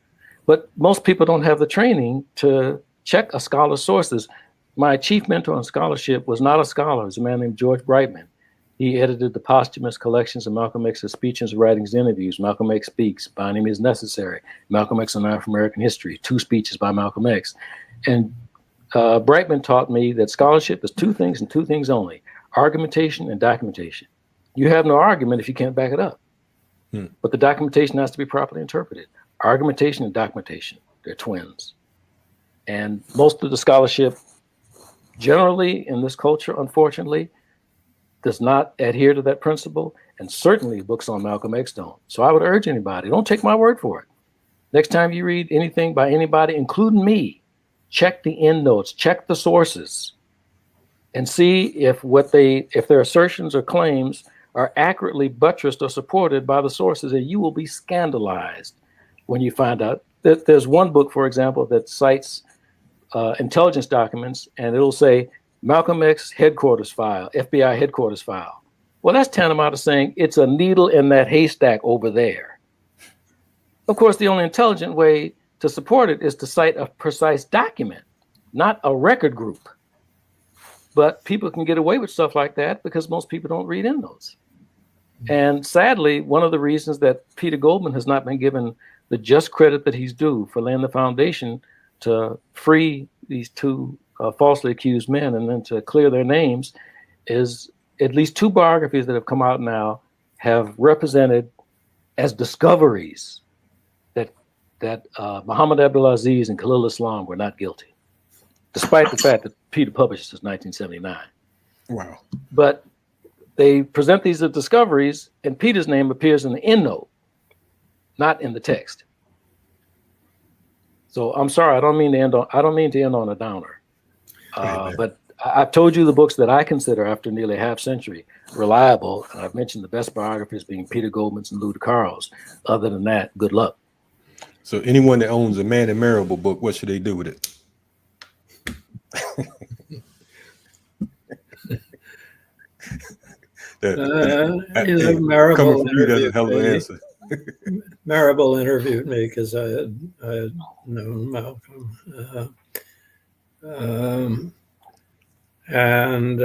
But most people don't have the training to check a scholar's sources. My chief mentor in scholarship was not a scholar. It was a man named George Brightman. He edited the posthumous collections of Malcolm X's speeches, writings, interviews. Malcolm X Speaks, By Any Means Necessary, Malcolm X on African American History, 2 speeches by Malcolm X. And Brightman taught me that scholarship is 2 things and 2 things only: argumentation and documentation. You have no argument if you can't back it up. But the documentation has to be properly interpreted. Argumentation and documentation, they're twins. And most of the scholarship generally in this culture, unfortunately, does not adhere to that principle. And certainly books on Malcolm X don't. So I would urge anybody, don't take my word for it. Next time you read anything by anybody, including me, check the endnotes, check the sources, and see if their assertions or claims are accurately buttressed or supported by the sources, and you will be scandalized when you find out that there's one book, for example, that cites intelligence documents, and it'll say Malcolm X headquarters file, FBI headquarters file. Well, that's tantamount to saying it's a needle in that haystack over there. Of course, the only intelligent way to support it is to cite a precise document, not a record group. But people can get away with stuff like that because most people don't read endnotes. And sadly, one of the reasons that Peter Goldman has not been given the just credit that he's due for laying the foundation to free these 2 falsely accused men and then to clear their names is at least 2 biographies that have come out now have represented as discoveries that Muhammad Abdulaziz and Khalil Islam were not guilty, despite the fact that Peter published since 1979. Wow. But they present these as discoveries, and Peter's name appears in the endnote, not in the text. So I'm sorry, I don't mean to end on a downer. But I've told you the books that I consider after nearly a half century reliable. And I've mentioned the best biographers being Peter Goldman's and Lou DeCarlo's. Other than that, good luck. So anyone that owns a Man and Marable book, what should they do with it? Marable coming from you, that's a hell of an answer. Marable interviewed me because I had known Malcolm, and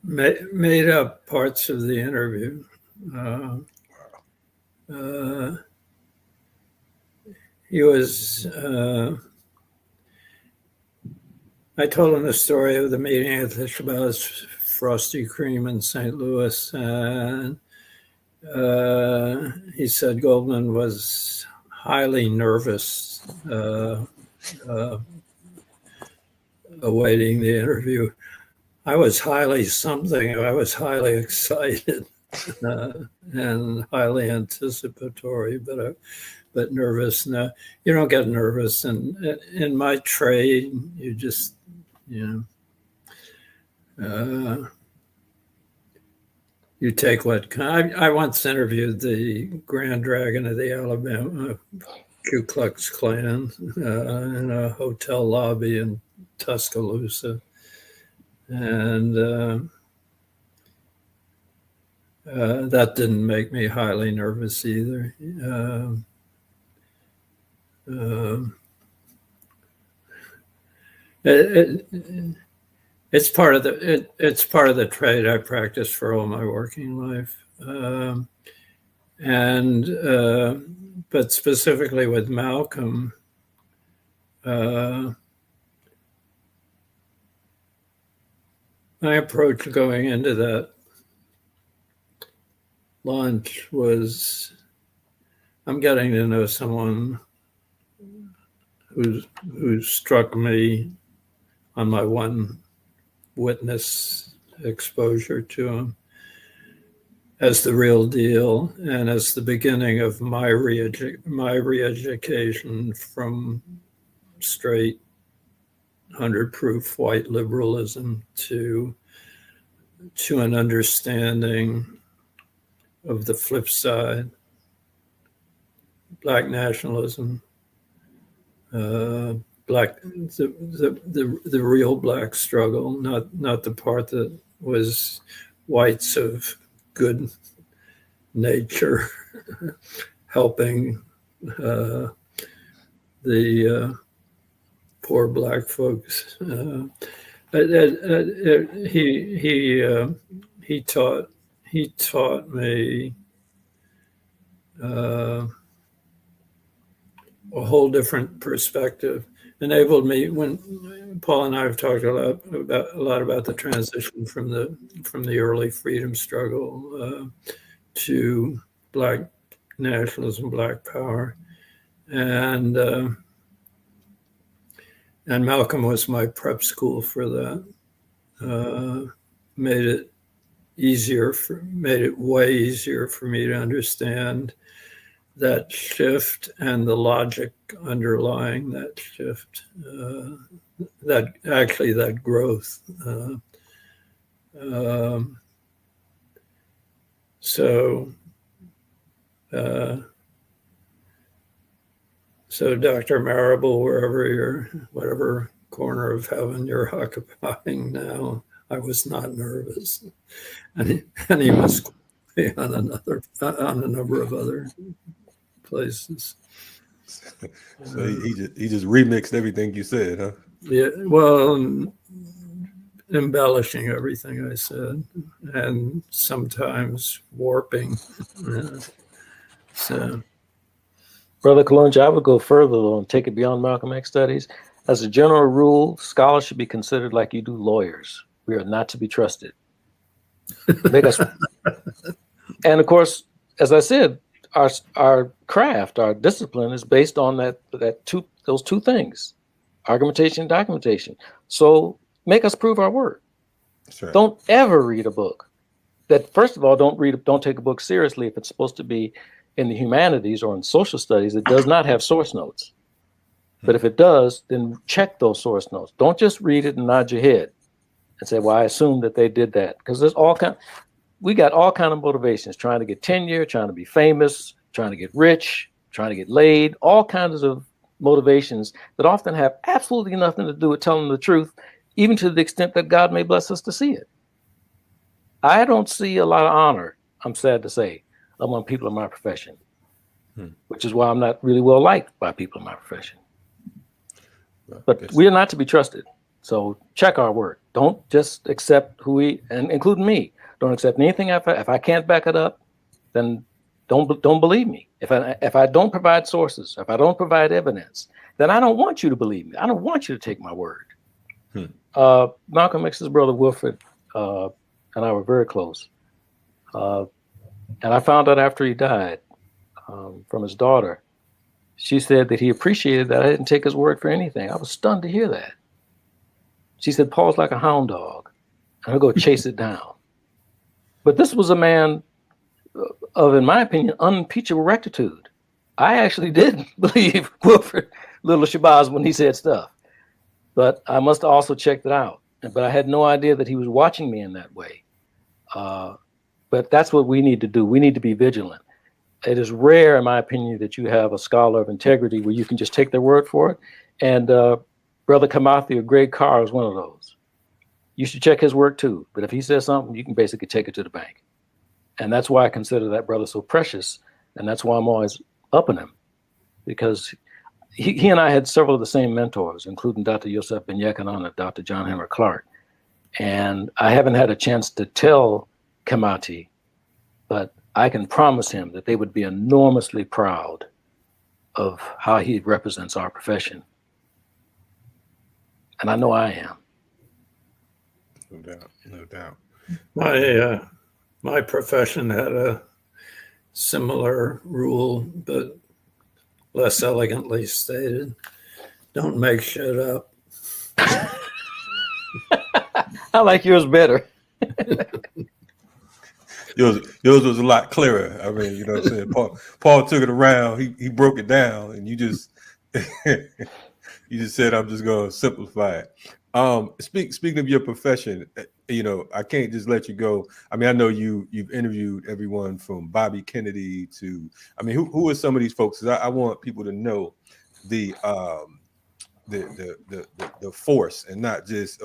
made up parts of the interview. He was. I told him the story of the meeting at the Shabazz Frosty Cream in St. Louis, and he said Goldman was highly nervous awaiting the interview. I was highly something. I was highly excited and highly anticipatory, but nervous. No, you don't get nervous, and in my trade, you just, you take what kind. I once interviewed the Grand Dragon of the Alabama Ku Klux Klan in a hotel lobby in Tuscaloosa, and that didn't make me highly nervous either. It's part of the trade I practiced for all my working life, but specifically with Malcolm, my approach going into that lunch was, I'm getting to know someone who struck me on my one witness exposure to him as the real deal and as the beginning of my re-education from straight 100-proof white liberalism to an understanding of the flip side, Black nationalism, the real Black struggle, not the part that was whites of good nature helping the poor Black folks. He taught me a whole different perspective. Enabled me, when Paul and I have talked a lot about the transition from the early freedom struggle to Black nationalism, Black power, and Malcolm was my prep school for that. Made it way easier for me to understand that shift and the logic underlying that shift, that growth. So Dr. Marable, whatever corner of heaven you're occupying now, I was not nervous, and he was on a number of other places. So he just remixed everything you said, huh? Yeah, well, embellishing everything I said, and sometimes warping. So, Brother Kalonji, I would go further and take it beyond Malcolm X studies. As a general rule, scholars should be considered like you do lawyers. We are not to be trusted. And of course, as I said, our craft, our discipline is based on those two things, argumentation and documentation. So make us prove our work. That's right. Don't ever read a book that first of all, don't take a book seriously if it's supposed to be in the humanities or in social studies. It does not have source notes. But if it does, then check those source notes. Don't just read it and nod your head and say, well, I assume that they did that. Because we got all kind of motivations, trying to get tenure, trying to be famous, trying to get rich, trying to get laid, all kinds of motivations that often have absolutely nothing to do with telling the truth, even to the extent that God may bless us to see it. I don't see a lot of honor, I'm sad to say, among people in my profession, which is why I'm not really well liked by people in my profession. But we are not to be trusted. So check our work. Don't just accept and including me, don't accept anything if I can't back it up, then don't believe me. If I don't provide sources, if I don't provide evidence, then I don't want you to believe me. I don't want you to take my word. Malcolm X's brother Wilfred and I were very close. And I found out after he died from his daughter. She said that he appreciated that I didn't take his word for anything. I was stunned to hear that. She said, Paul's like a hound dog, and I'll go chase it down. But this was a man of, in my opinion, unimpeachable rectitude. I actually did believe Wilfred Little Shabazz when he said stuff, but I must have also checked it out. But I had no idea that he was watching me in that way. But that's what we need to do. We need to be vigilant. It is rare, in my opinion, that you have a scholar of integrity where you can just take their word for it. And Brother Kamathi or Greg Carr is one of those. You should check his work too. But if he says something, you can basically take it to the bank. And that's why I consider that brother so precious. And that's why I'm always upping him. Because he and I had several of the same mentors, including Dr. Yosef Ben Yekanon and Dr. John Henry Clark. And I haven't had a chance to tell Kamathi, but I can promise him that they would be enormously proud of how he represents our profession. And I know I am. No doubt, no doubt. My profession had a similar rule, but less elegantly stated. Don't make shit up. I like yours better. Yours was a lot clearer. I mean, you know what I'm saying? Paul took it around. He broke it down, and you just you just said, "I'm just going to simplify it." Speaking of your profession, you know, I can't just let you go. I mean, I know you've interviewed everyone from Bobby Kennedy to, I mean, who are some of these folks? 'Cause I want people to know the force, and not just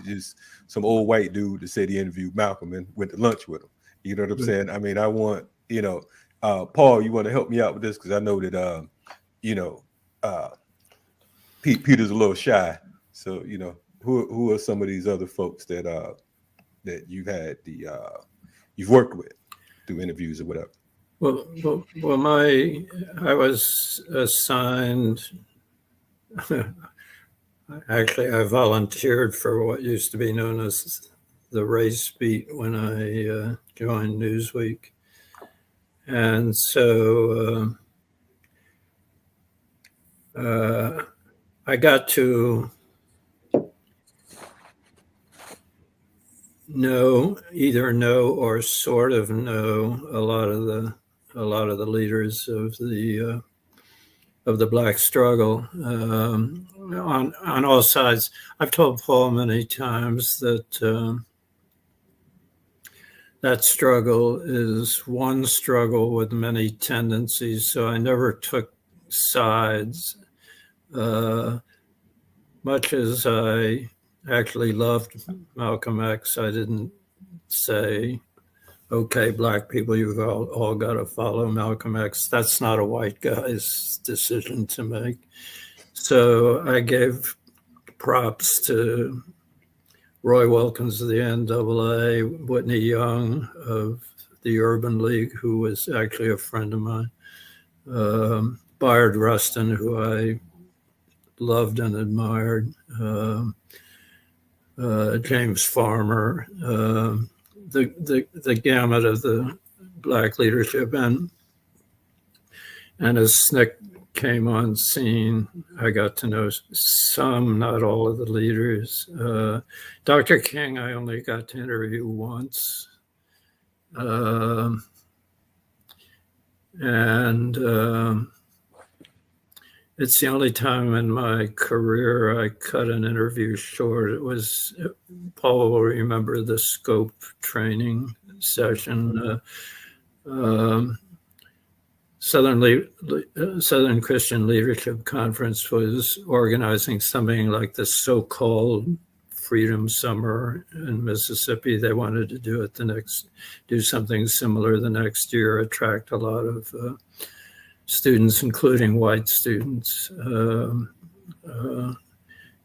just some old white dude that said he interviewed Malcolm and went to lunch with him. You know what I'm saying? I mean, I want, you know, Paul, you want to help me out with this, because I know that you know, Peter's a little shy. So, you know, who are some of these other folks that you've had you've worked with through interviews or whatever? Well, I was assigned. Actually, I volunteered for what used to be known as the race beat when I joined Newsweek. And so I got to either know or sort of know a lot of the leaders of the Black struggle on all sides. I've told Paul many times that that struggle is one struggle with many tendencies. So I never took sides. Much as I actually loved Malcolm X, I didn't say, okay, Black people, you've all got to follow Malcolm X. That's not a white guy's decision to make. So I gave props to Roy Wilkins of the NAA, Whitney Young of the Urban League, who was actually a friend of mine, Bayard Rustin, who I loved and admired, James Farmer, the gamut of the Black leadership. And as SNCC came on scene, I got to know some, not all of the leaders. Dr. King, I only got to interview once. Um and it's the only time in my career I cut an interview short. Paul will remember the scope training session. Southern Christian Leadership Conference was organizing something like the so-called Freedom Summer in Mississippi. They wanted to do something similar the next year, attract a lot of students, including white students,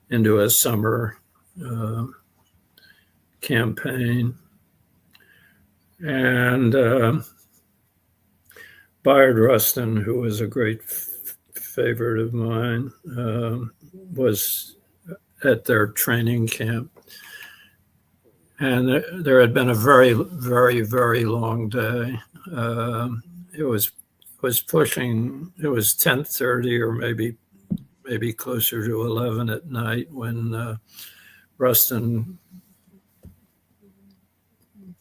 into a summer campaign. And Bayard Rustin, who was a great favorite of mine, was at their training camp. And there had been a very, very, very long day. It was pushing, it was 10:30 or maybe closer to 11 at night when Rustin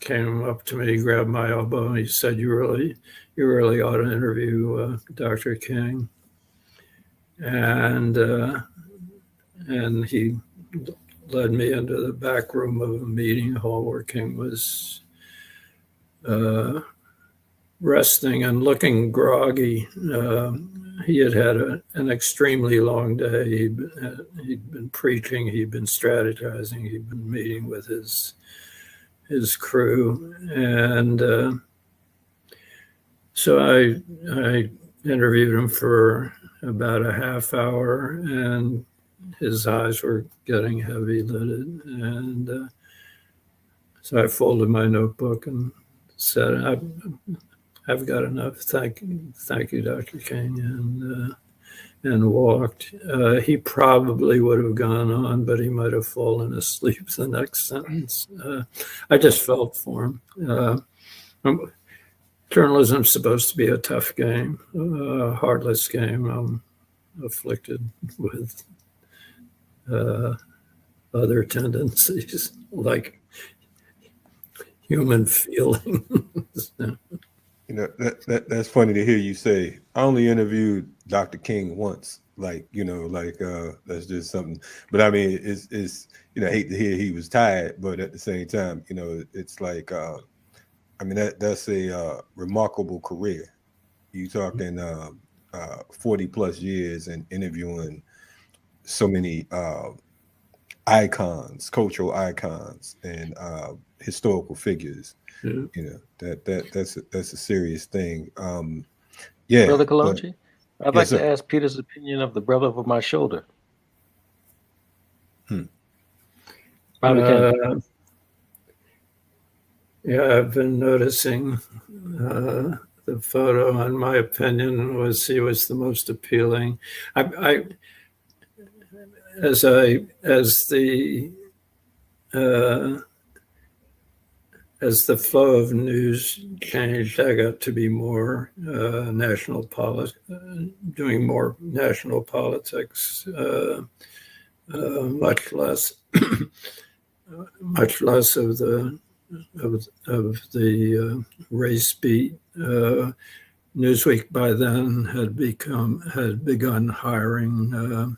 came up to me, grabbed my elbow, and he said, you really ought to interview Dr. King. And he led me into the back room of a meeting hall where King was resting and looking groggy. He had an extremely long day. He'd been preaching, he'd been strategizing, he'd been meeting with his crew. And so I interviewed him for about a half hour, and his eyes were getting heavy lidded. And so I folded my notebook and said, I've got enough. Thank you, Dr. King, and walked. He probably would have gone on, but he might have fallen asleep the next sentence. I just felt for him. Journalism's supposed to be a tough game, a heartless game. I'm afflicted with other tendencies like human feelings. You know, that's funny to hear you say. I only interviewed Dr. King once. Like, that's just something. But I mean, it's I hate to hear he was tired, but at the same time, it's like, that's a remarkable career. You talking 40 plus years and interviewing so many icons, cultural icons, and historical figures. Yeah. That's a serious thing. Yeah, Brother Kalonji, I'd like to ask Peter's opinion of the brother over my shoulder. Yeah, I've been noticing the photo, and my opinion was he was the most appealing. As the flow of news changed, I got to be more doing more national politics, much less of the race beat. Newsweek by then had begun hiring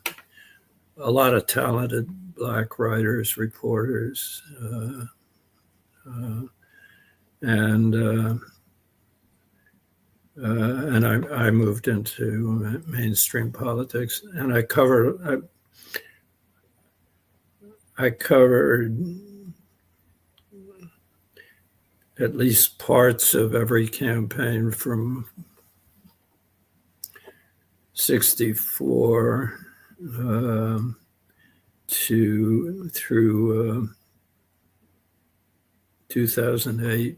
a lot of talented Black writers, reporters, and I moved into mainstream politics, and I covered at least parts of every campaign from 1964 through 2008.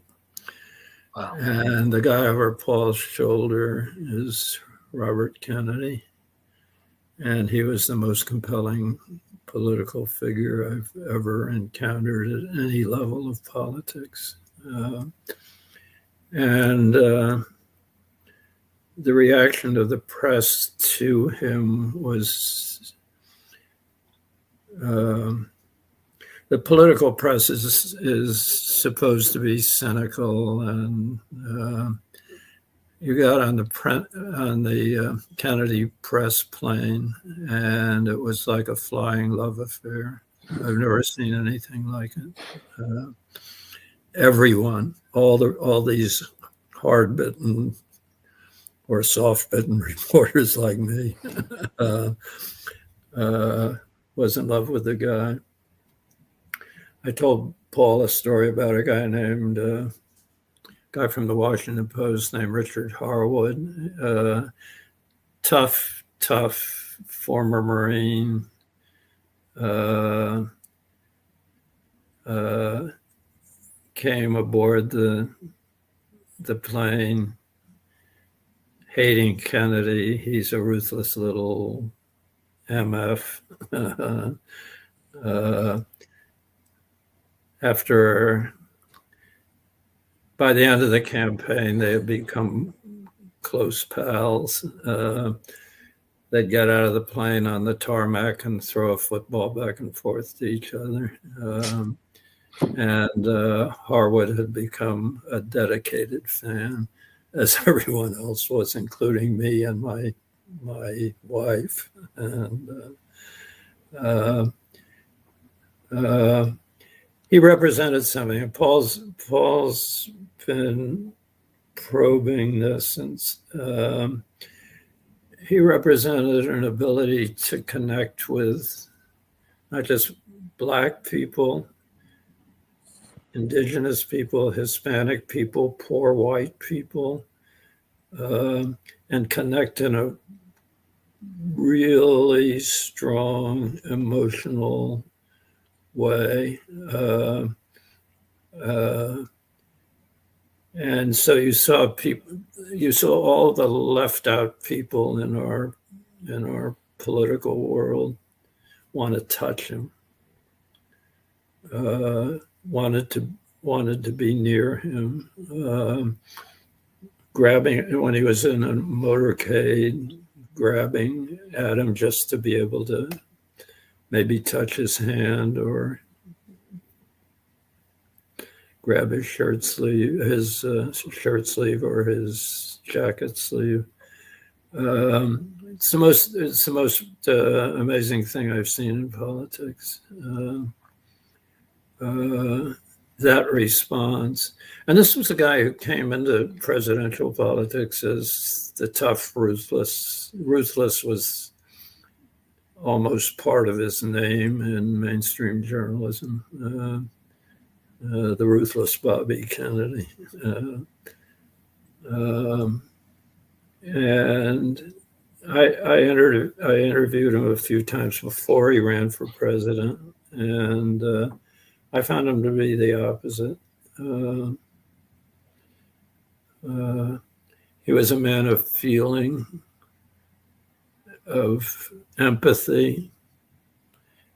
Wow. And the guy over Paul's shoulder is Robert Kennedy. And he was the most compelling political figure I've ever encountered at any level of politics. The reaction of the press to him was the political press is supposed to be cynical, and you got on the Kennedy press plane, and it was like a flying love affair. I've never seen anything like it. Everyone, all these hard-bitten or soft-bitten reporters like me, was in love with the guy. I told Paul a story about a guy from the Washington Post named Richard Harwood, tough former Marine, came aboard the plane, hating Kennedy. He's a ruthless little MF. By the end of the campaign, they had become close pals. They'd get out of the plane on the tarmac and throw a football back and forth to each other. And Harwood had become a dedicated fan, as everyone else was, including me and my wife. And he represented something. And Paul's been probing this since. He represented an ability to connect with not just Black people, Indigenous people, Hispanic people, poor white people, and connect in a really strong emotional way. And so you saw all the left out people in our political world want to touch him, wanted to be near him, grabbing when he was in a motorcade, grabbing at him just to be able to maybe touch his hand or grab his shirt sleeve or his jacket sleeve. It's the most amazing thing I've seen in politics. That response, and this was a guy who came into presidential politics as the tough, ruthless. Ruthless was almost part of his name in mainstream journalism. The ruthless Bobby Kennedy. And I interviewed him a few times before he ran for president, and I found him to be the opposite. He was a man of feeling, of empathy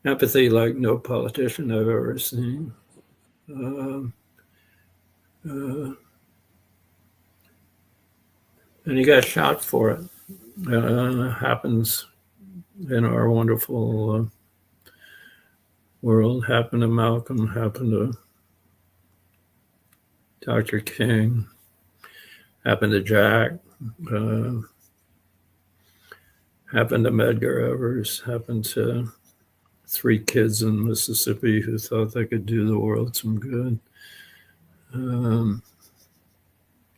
like no politician I've ever seen. And he got shot for it. Happens in our wonderful world. Happened to Malcolm, happened to Dr. King, happened to Jack, happened to Medgar Evers, happened to 3 kids in Mississippi who thought they could do the world some good. A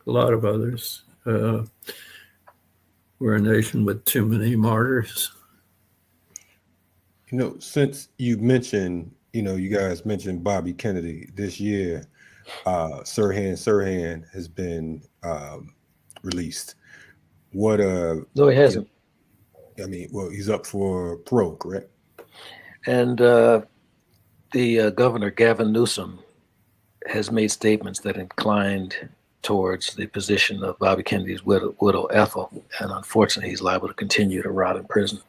lot of others. We're a nation with too many martyrs. Since you mentioned, you guys mentioned Bobby Kennedy this year, Sirhan has been released. What? No, he hasn't. He's up for parole, correct? And the governor, Gavin Newsom, has made statements that inclined towards the position of Bobby Kennedy's widow Ethel, and unfortunately, he's liable to continue to rot in prison.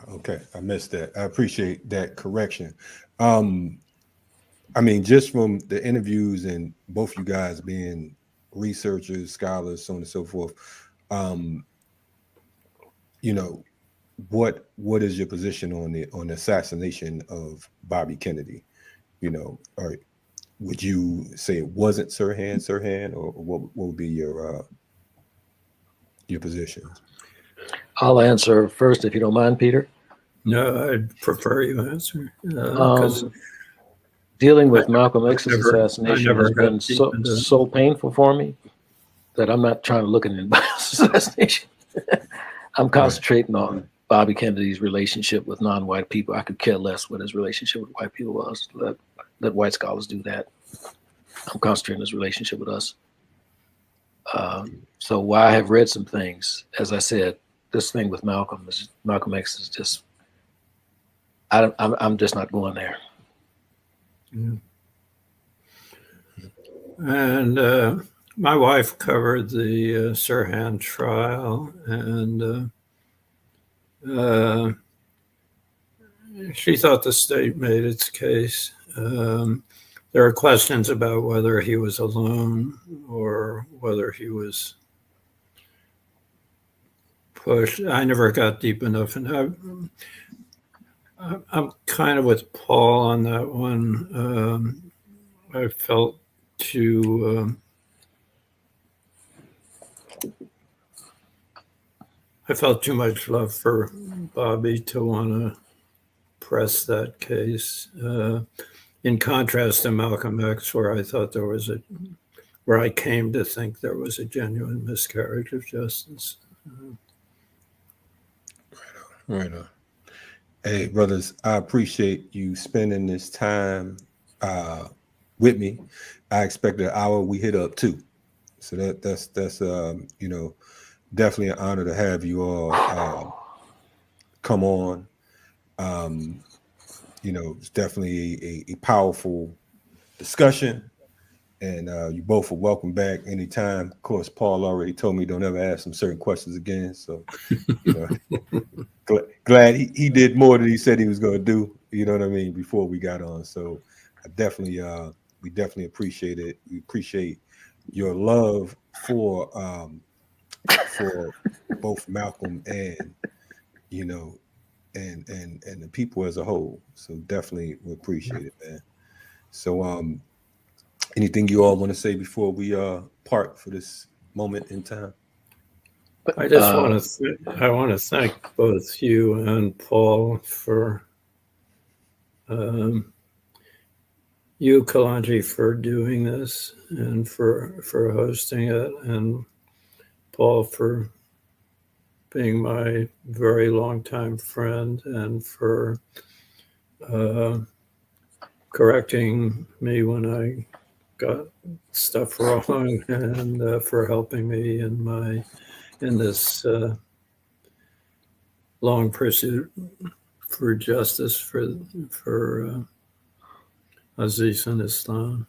Okay, I missed that. I appreciate that correction. Just from the interviews and both you guys being researchers, scholars, so on and so forth, what is your position on the assassination of Bobby Kennedy? or would you say it wasn't Sirhan, or what would be your position? I'll answer first, if you don't mind, Peter. No, I'd prefer you answer because dealing with Malcolm X's assassination has been so so painful for me that I'm not trying to look at anybody's assassination. I'm concentrating on Bobby Kennedy's relationship with non-white people. I could care less what his relationship with white people was. Let white scholars do that. I'm concentrating on his relationship with us. So while I have read some things, as I said, this thing with Malcolm X is just, I'm just not going there. Yeah. And my wife covered the Sirhan trial, and she thought the state made its case. There are questions about whether he was alone or whether he was pushed. I never got deep enough, and I'm kind of with Paul on that one. I felt too much love for Bobby to want to press that case. In contrast to Malcolm X, where I thought where I came to think there was a genuine miscarriage of justice. Right on. Hey, brothers, I appreciate you spending this time with me. I expected an hour. We hit up 2, so that's definitely an honor to have you all come on. It's definitely a powerful discussion, and you both are welcome back anytime. Of course, Paul already told me don't ever ask him certain questions again, so glad he did more than he said he was going to do. You know what I mean? Before we got on, so I definitely we definitely appreciate it. We appreciate your love for both Malcolm and and the people as a whole. So definitely we appreciate it, man. So anything you all want to say before we part for this moment in time? I just want to thank both you and Paul for you, Kalonji, for doing this and for hosting it, and Paul for being my very long-time friend and for correcting me when I got stuff wrong, and for helping me in this long pursuit for justice for Aziz and Islam.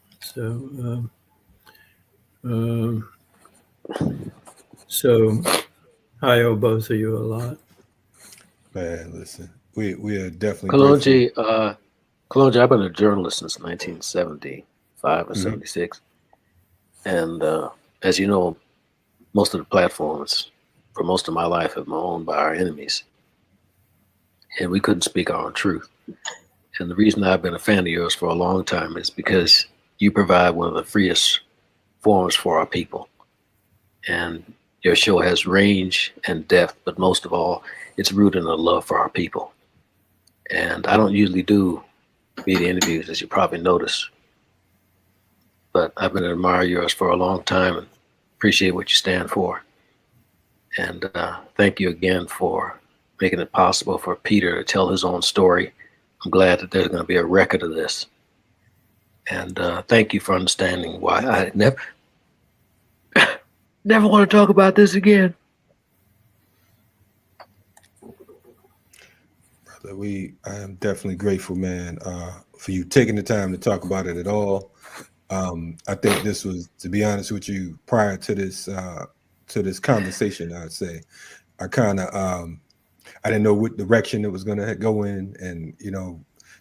So I owe both of you a lot. Man, listen, we are definitely Kalonji, I've been a journalist since 1975 or 76. And as you know, most of the platforms for most of my life have been owned by our enemies. And we couldn't speak our own truth. And the reason I've been a fan of yours for a long time is because you provide one of the freest forums for our people. And your show has range and depth, but most of all, it's rooted in a love for our people. And I don't usually do media interviews, as you probably notice, but I've been an admirer of yours for a long time and appreciate what you stand for. And thank you again for making it possible for Peter to tell his own story. I'm glad that there's going to be a record of this. And thank you for understanding why I never want to talk about this again. Brother, I am definitely grateful, man, for you taking the time to talk about it at all. I think this was, to be honest with you, prior to this conversation, I'd say, I kind of I didn't know what direction it was going to go in, and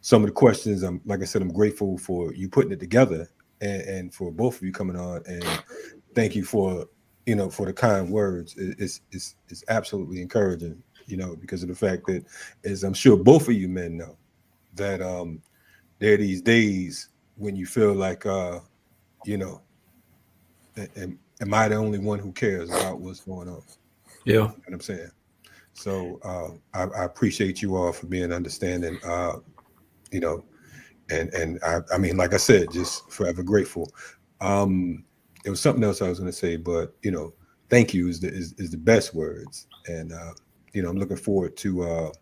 some of the questions. Like I said, I'm grateful for you putting it together, and for both of you coming on, and thank you for for the kind words. It's absolutely encouraging, because of the fact that, as I'm sure both of you men know, that there are these days when you feel like, you know, am I the only one who cares about what's going on? Yeah. You know what I'm saying? So I appreciate you all for being understanding, you know, and I mean, like I said, just forever grateful. There was something else I was going to say, but, you know, thank you is the best words. And, you know, I'm looking forward to,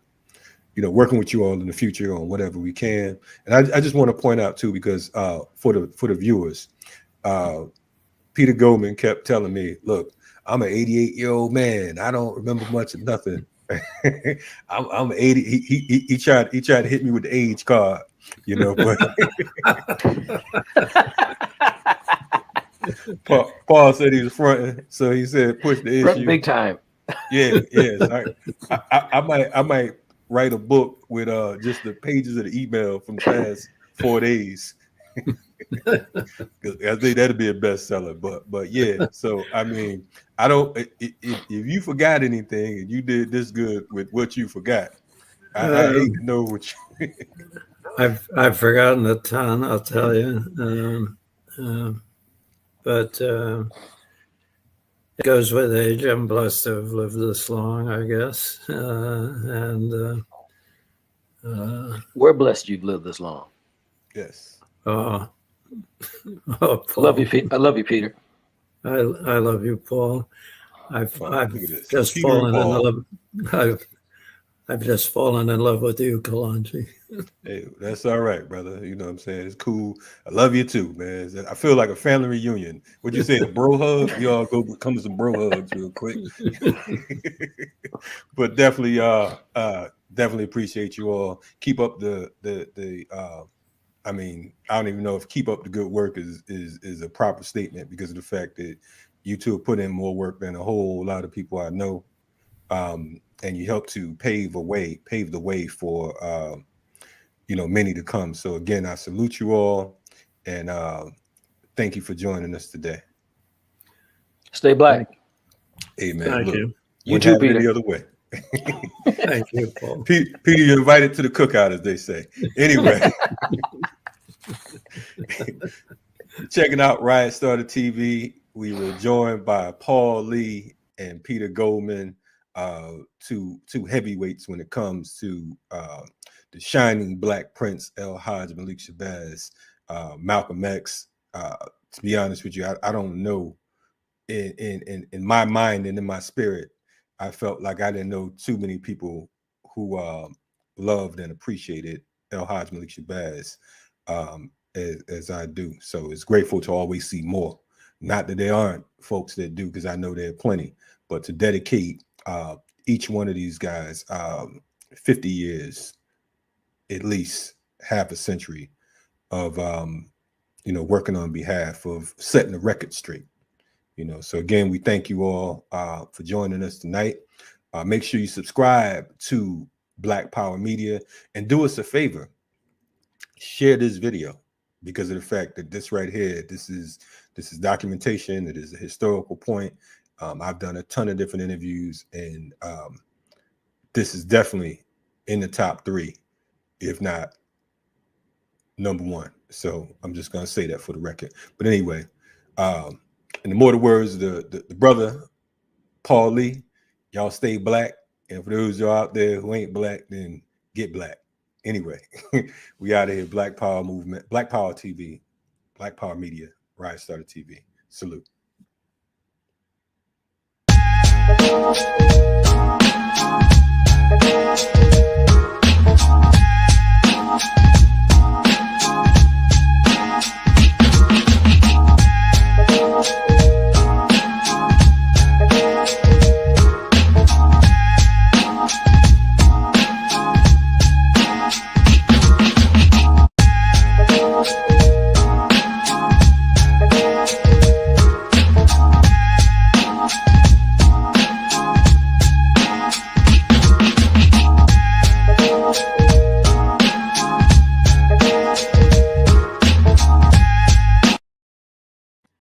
you know, working with you all in the future on whatever we can. And I just want to point out too, because for the viewers, Peter Goldman kept telling me, look, I'm an 88-year-old man. I don't remember much of nothing. I'm 80. He tried to hit me with the age card, you know, but Paul said he was fronting, so he said push the issue. Big time. Yeah. I might write a book with just the pages of the email from the past 4 days. I think that'd be a bestseller. But yeah. So I mean, I don't. If you forgot anything and you did this good with what you forgot, I hate to know what you. I've forgotten a ton, I'll tell you. But it goes with age. I'm blessed to have lived this long, I guess. We're blessed you've lived this long. Yes. Paul. I love you, Peter. I love you, Paul. I've just Peter fallen in love. I've just fallen in love with you, Kalonji. Hey, that's all right, brother. You know what I'm saying? It's cool. I love you too, man. I feel like a family reunion. What'd you say, a bro hug? We all go come to some bro hugs real quick. But definitely, definitely appreciate you all. Keep up the I mean, I don't even know if keep up the good work is a proper statement because of the fact that you two have put in more work than a whole lot of people I know. And you help to pave the way for you know, many to come. So again, I salute you all and thank you for joining us today. Stay black. Amen. Thank Look, you. You too, Peter. Any other way. Thank you, Paul. Peter, you're invited to the cookout, as they say. Anyway, checking out Riot Starter TV. We were joined by Paul Lee and Peter Goldman, two heavyweights when it comes to the shining Black Prince, El Hajj Malik Shabazz, Malcolm X. To be honest with you, I don't know. In my mind and in my spirit, I felt like I didn't know too many people who loved and appreciated El Hajj Malik Shabazz as I do. So it's grateful to always see more. Not that there aren't folks that do, because I know there are plenty, but to dedicate each one of these guys 50 years, at least half a century of you know, working on behalf of setting the record straight. You know, so again, we thank you all for joining us tonight. Make sure you subscribe to Black Power Media and do us a favor. Share this video because of the fact that this right here, this is documentation. It is a historical point. I've done a ton of different interviews, and this is definitely in the top 3, if not number 1. So I'm just gonna say that for the record. But anyway, in the more the words, the brother Paul Lee, y'all stay black. And for those y'all out there who ain't black, then get black. Anyway, we out of here. Black Power Movement, Black Power TV, Black Power Media, Riot Starter TV. Salute.